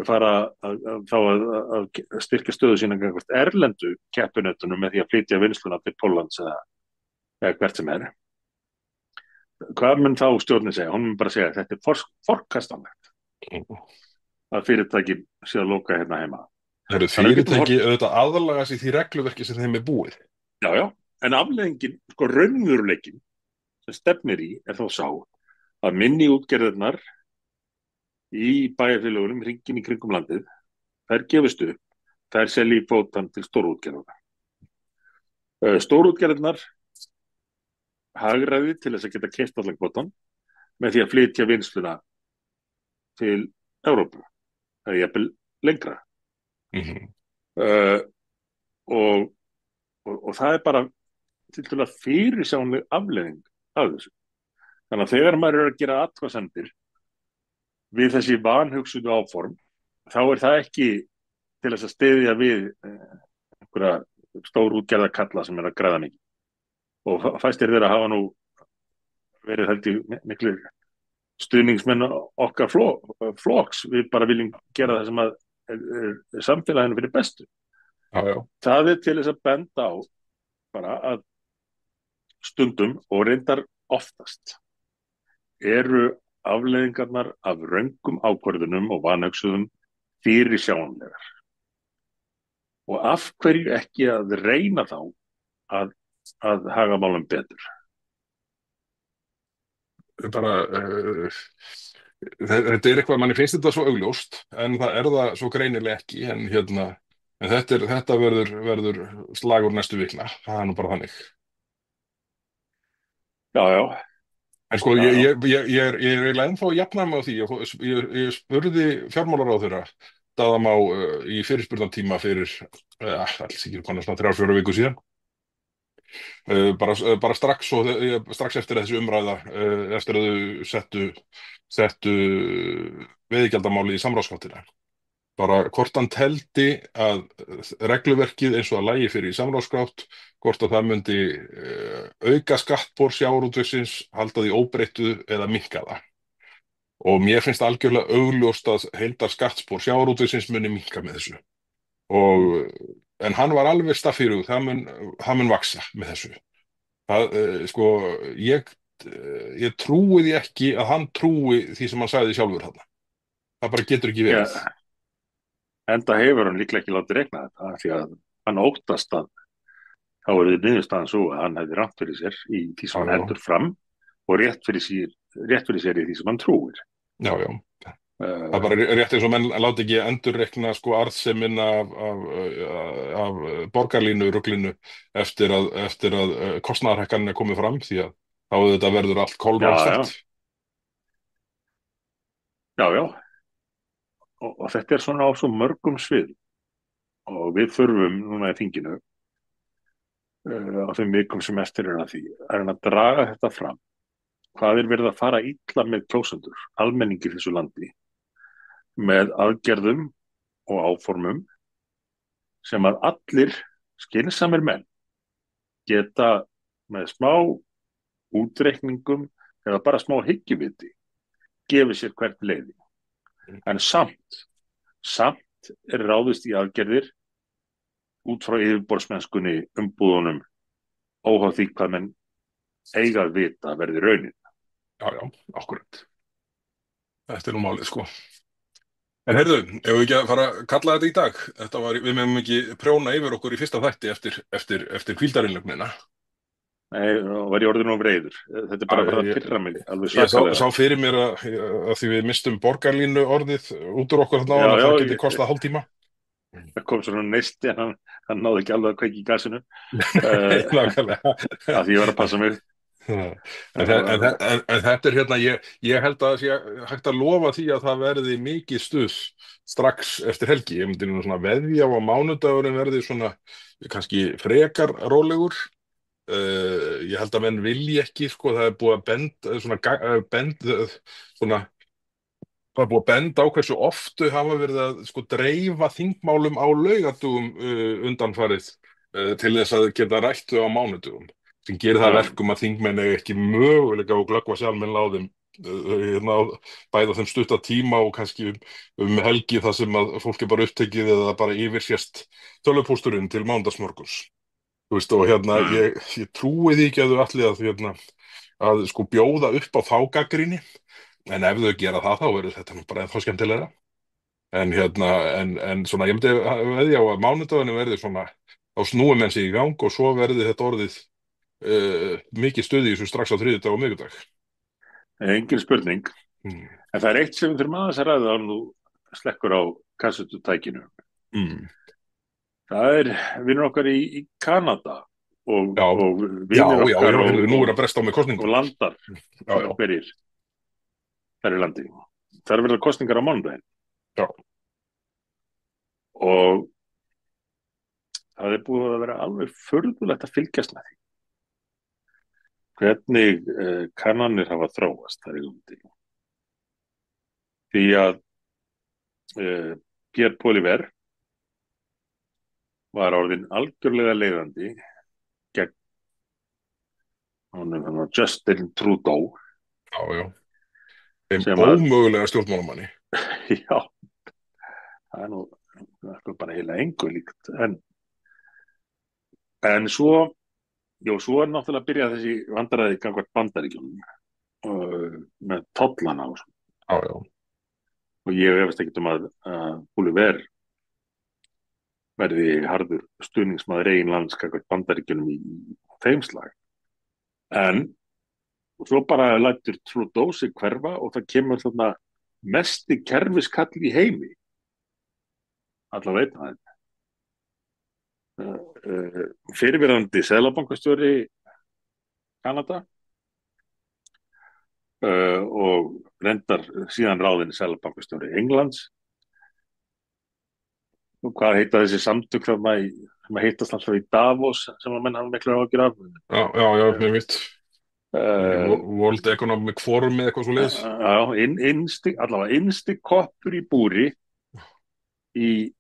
fara að styrkja stöðu sína gangvart erlendu keppinautunum með því að flytja vinnsluna til Póllands eða hvert sem er. Hvað mun þá stjórnin segja? Hún mun bara segja að þetta er forkastanlegt að fyrirtækin sé að loka hérna heima. það eru Þannig að við getum fyrirtæki auðvitað aðlaga sig því regluverki sem þeim er búið. Já, já, en afleiðingin, sko raunveruleikin sem stefnir í er þá sá að minni útgerðirnar í bæjarfélagunum hringinn í kringum landið, þær gefist upp, þær selji kvótann til stórútgerðarna. Stórútgerðirnar hagræði til þess að geta keypt allan kvótann með því að flytja vinnsluna til Evrópu, það er jafnvel lengra. Mhm. Uh, og, og það er bara til að fyrirsjáanleg afleiðing af þessu. Þannig að þegar maður er að gera athugasemdir við þessi vanhugsuðu áform, þá er það ekki til þess að styðja við einhverja stór útgerðarkalla sem er að græða mikið. Og fæstir þeirra hafa nú verið held í miklu stuðningsmenn okkar flokks. Við bara viljum gera það sem að er samfélaginu fyrir bestu. Já, já. Það er til þess að benda á bara að stundum og reyndar oftast eru afleiðingarnar af röngum ákvörðunum og vanhugsuðum fyrirsjáanlegar. Og af hverju ekki að reyna þá að haga málum betur? Bara, þetta er eitthvað, manni finnst þetta svo augljóst, en það er það svo greinilega ekki, en þetta verður slagur næstu vikna, það er nú bara þannig. Já, já, En sko, já, já. ég er eiginlega ennþá að jafna mig á því, ég spurði fjármálaráðherra Daða Má í fyrirspurnatíma fyrir, alls ekki konar svona 3-4 viku síðan, bara strax eftir þessi umræða, eftir að þau settu veiðigjaldamáli í samráðsgáttina. Bara hvort hann teldi að regluverkið eins og að lægi fyrir í samráðsgátt, hvort að það myndi auka skattbór sjávarútvegsins, halda því óbreyttu eða minnka það. Og mér finnst algjörlega augljóst að heildar skattspór sjávarútvegsins muni minnka með þessu. En hann var alveg staffírugur, það mun vaksa með þessu. Sko, ég trúi því ekki að hann trúi því sem hann sagði sjálfur þarna. Það bara getur ekki verið. Já, enda hefur hann líklega ekki látið regna þetta því að hann óttast að þá er þið niðurstaðan svo að hann hefði rangt fyrir sér í því sem hann heldur fram og rétt fyrir sér í því sem hann trúir. Já, já. Það er bara rétt eins og menn láti ekki endurreikna sko arðsemina af borgarlínuruglinu eftir að kostnaðarhækkaninn er komið fram, því að þá þetta verður allt kolrangstætt. Já, já. Og þetta er svona á svo mörgum svið og við þurfum núna í þinginu á þeim vikum sem eftir er að draga þetta fram. Hvað er verið að fara illa með kjósendur, almenningi í þessu landi, með aðgerðum og áformum sem að allir skynsamir menn geta með smá útreikningum eða bara smá hyggjuviti gefið sér hvert leiði. En samt er ráðist í aðgerðir út frá yfirborðsmennskunni umbúðunum óháð því hvað menn eiga að vita að verði raunin. Já, já, akkurat. Þetta er nú málið, sko. En heyrðu, ef við ekki að fara að kalla þetta í dag, við meðum ekki prjóna yfir okkur í fyrsta þætti eftir hvíldarinnlögnina. Nei, og var ég orðin of reiður. Þetta er bara að pirra mig, alveg Ég svakalega. sá fyrir mér að því við mistum borgarlínu orðið út úr okkur þarna á hann, það geti kostað hálftíma. Það kom svona neisti, en hann náði ekki alveg að kveiki í gasinu. Nákvæmlega. Að því ég var að passa mig. En þetta er hérna, ég held að það sé hægt að lofa því að það verði mikið stuð strax eftir helgi. Ég myndi nú svona veðja á að mánudagurinn verði svona kannski frekar rólegur. Ég held að menn vilji ekki, sko, það er búið að benda á hversu oft þau hafa verið að sko dreifa þingmálum á laugardögum undanfarið til þess að geta rætt þau á mánudögum, sem gerir það verkum að þingmenn eiga ekki möguleika á að glöggva sig almennilega á þeim, bæði á þeim stutta tíma og kannski helgi þar sem að fólk er bara upptekið eða bara yfirsést tölvupósturinn til mánudagsmorguns. Þú veist, og hérna, ég trúi því ekki að þau allir að sko bjóða upp á þá gagnrýni, en ef þau gera það þá verður þetta nú bara ennþá skemmtilegra. En hérna, en svona, ég myndi veðja á að mánudagurinn verði svona, þá snúi menn sig í gang og svo verði þetta orðið mikið stuð í þessu strax á þriðjudag og miðvikudag. Engin spurning. En það er eitt sem við þurfum aðeins að ræða á nú slekkur á kassututækinu. Það er vinur okkar í Kanada og vinur okkar nú er að bresta á með kosningum og landar hverjir þar í landi. Það er verið kosningar á mánudaginn. Já. Og það er búið að vera alveg furðulegt að fylgjast með því. Hvernig kannanir hafa þróast þar í landi. Því að Pierre Poilievre var orðinn algjörlega leiðandi gegn honum Justin Trudeau. Já. Þeim ómögulega stjórnmálamanni. Já, það er nú bara heila engu líkt. En svo er náttúrulega að byrja þessi vandræði gagnvart Bandaríkjunum með tollana og svona. Já. Og ég efast ekkert að Poilievre verði harður stuðningsmaður eigin lands gagnvart Bandaríkjunum í þeim slag. En svo bara lætur Trudeau sig hverfa og það kemur þarna mesti kerfiskall í heimi. Allavega veit það. Fyrrverandi seðlabankastjóri Kanada og reyndar síðan ráðinn seðlabankastjóri Englands. Og hvað heita þessi samtök sem heitast alltaf í Davos sem að menn hafa miklu áhyggjur af? Já, ég veit. World Economic Forum eða eitthvað svo leiðis. Já, allavega innsti koppur í búri í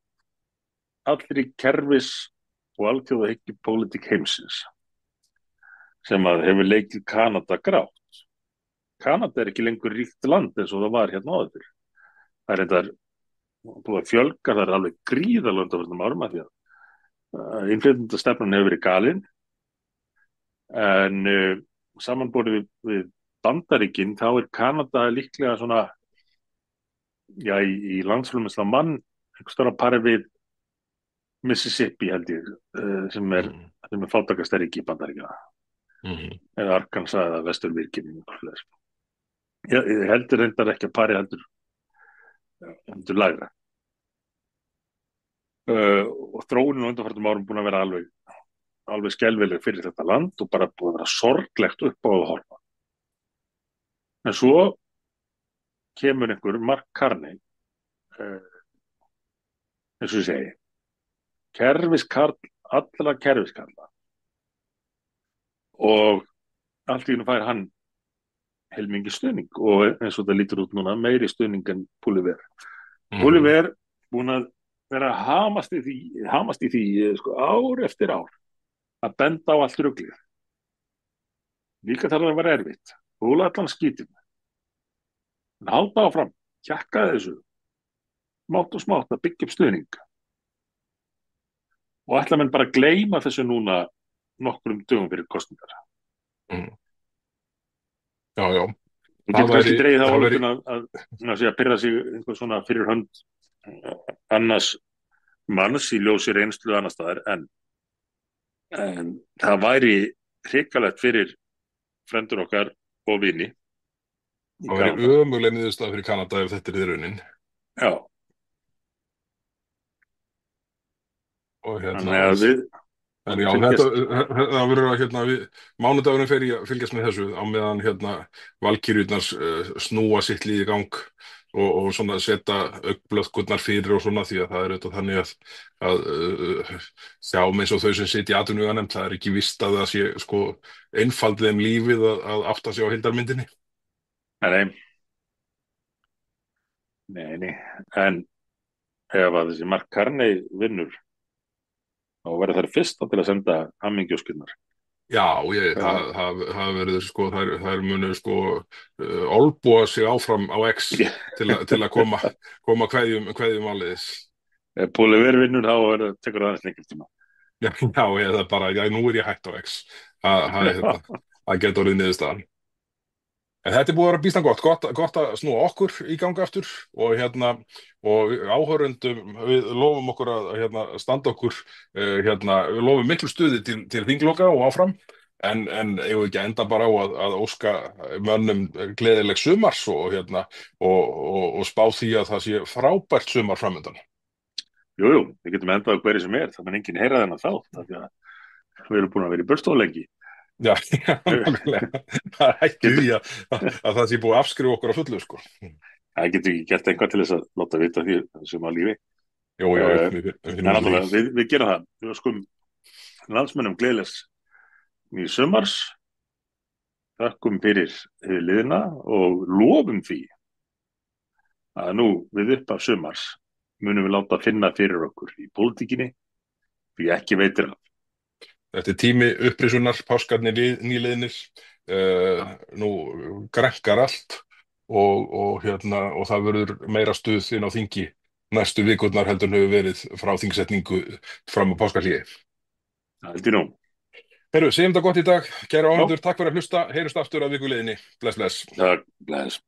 allri kerfis og alþjóðahyggju pólitík heimsins sem að hefur leikið Kanada grátt. Kanada er ekki lengur ríkt land eins og það var hérna áður. Það er reyndar búið að fjölga, það er alveg gríðarlega undanfarnum árum af því að innflytjendastefnan hefur verið galin, en samanborið við Bandaríkin þá er Kanada líklega svona í landsframleiðslu á mann einhvers staðar á pari við Mississippi held ég sem er fátækasta ríki í Bandaríkjana eða Arkansas eða Vestur-Virginia. Ég heldur reyndar ekki að pari heldur lægra. Og þróunin á undanfarnum árum búin að vera alveg skelfileg fyrir þetta land og bara búin að vera sorglegt upp á að horfa. En svo kemur einhver Mark Carney, eins og ég segi, kerfiskarl allra kerfiskarla, og allt í einu fær hann heilmingi stuðning og eins og það lítur út núna meiri stuðning en Poilievre. Poilievre búin að vera að hamast í því sko, ár eftir ár að benda á allt ruglið. Líka þarf það að vera erfitt. Húla allan skítinn. En halda áfram, kjakka þessu smátt og smátt að byggja upp stuðning og ætla menn bara að gleyma þessu núna nokkrum dögum fyrir kostningar. Mm. Já, já, Þú það getur væri, kannski dreigið þá það væri, ályktun að segja, pyrra sig einhver svona fyrir hönd annars manns í ljósi reynslu annars staðar, en það væri hrikalegt fyrir frendur okkar og vini í það væri Kanada. ömurleg niðurstaða fyrir Kanada ef þetta er raunin. Já, Og þannig að við en munum já, fylgjast. það verður að mánudagurinn fer ég að fylgjast með þessu á meðan valkyrjurnar snúa sitt lið í gang og svona setja augnblöðkurnar fyrir og svona því að það er auðvitað þannig sjá eins og þau sem sitja í atvinnuveganefnd, það er ekki víst að það sé sko einfaldið lífið að átta sig á heildarmyndinni. Nei, nei, nei, en ef að þessi Mark Carney vinnur þá verður þær fyrsta til að senda hammingjóskunnar. Já, það verður sko, þær munu sko olbúa sig áfram á X til að koma kveðjum áleiðis. Ef Púli verður vinnur þá tekur það aðeins lengri tíma. Já, eða bara, nú er ég hætt á X. Það getur orðið niðurstaðan. En þetta er búið að vera býsna gott að snúa okkur í ganga aftur og og áhorfendum við lofum okkur að standa okkur, við lofum miklu stuði til þingloka og áfram, en eigum við ekki að enda bara á að óska mönnum gleðileg sumars og spá því að það sé frábært sumar framundan. Jú, við getum endað á hverju sem er, það mun enginn heyra þennan þátt, af því að við erum búin að vera í burstofu lengi. Já, nákvæmlega. Það er ekki því að það sé búið að afskrifa okkur á fullu, sko. Það getur ekki gert einhvað til þess að láta vita því sem á lífi. Jú, En náttúrulega, við gerum það. Við skum landsmönnum gleðilegs nýs sumars, þakkum fyrir liðina og lofum því að nú við upp af sumars munum við láta finna fyrir okkur í pólitíkinni, því ekki veitir það. Þetta er tími upprisunar, páskarnir nýliðnir, nú grænkar allt og það verður meira stuð inn á þingi næstu vikurnar heldur en hefur verið frá þingsetningu fram á páskarhlíi. Það held ég nú. Segjum þetta gott í dag, kæra áhorfendur, takk fyrir að hlusta, heyrjumst aftur að vikuleiðinni. Bless, bless. Takk, bless.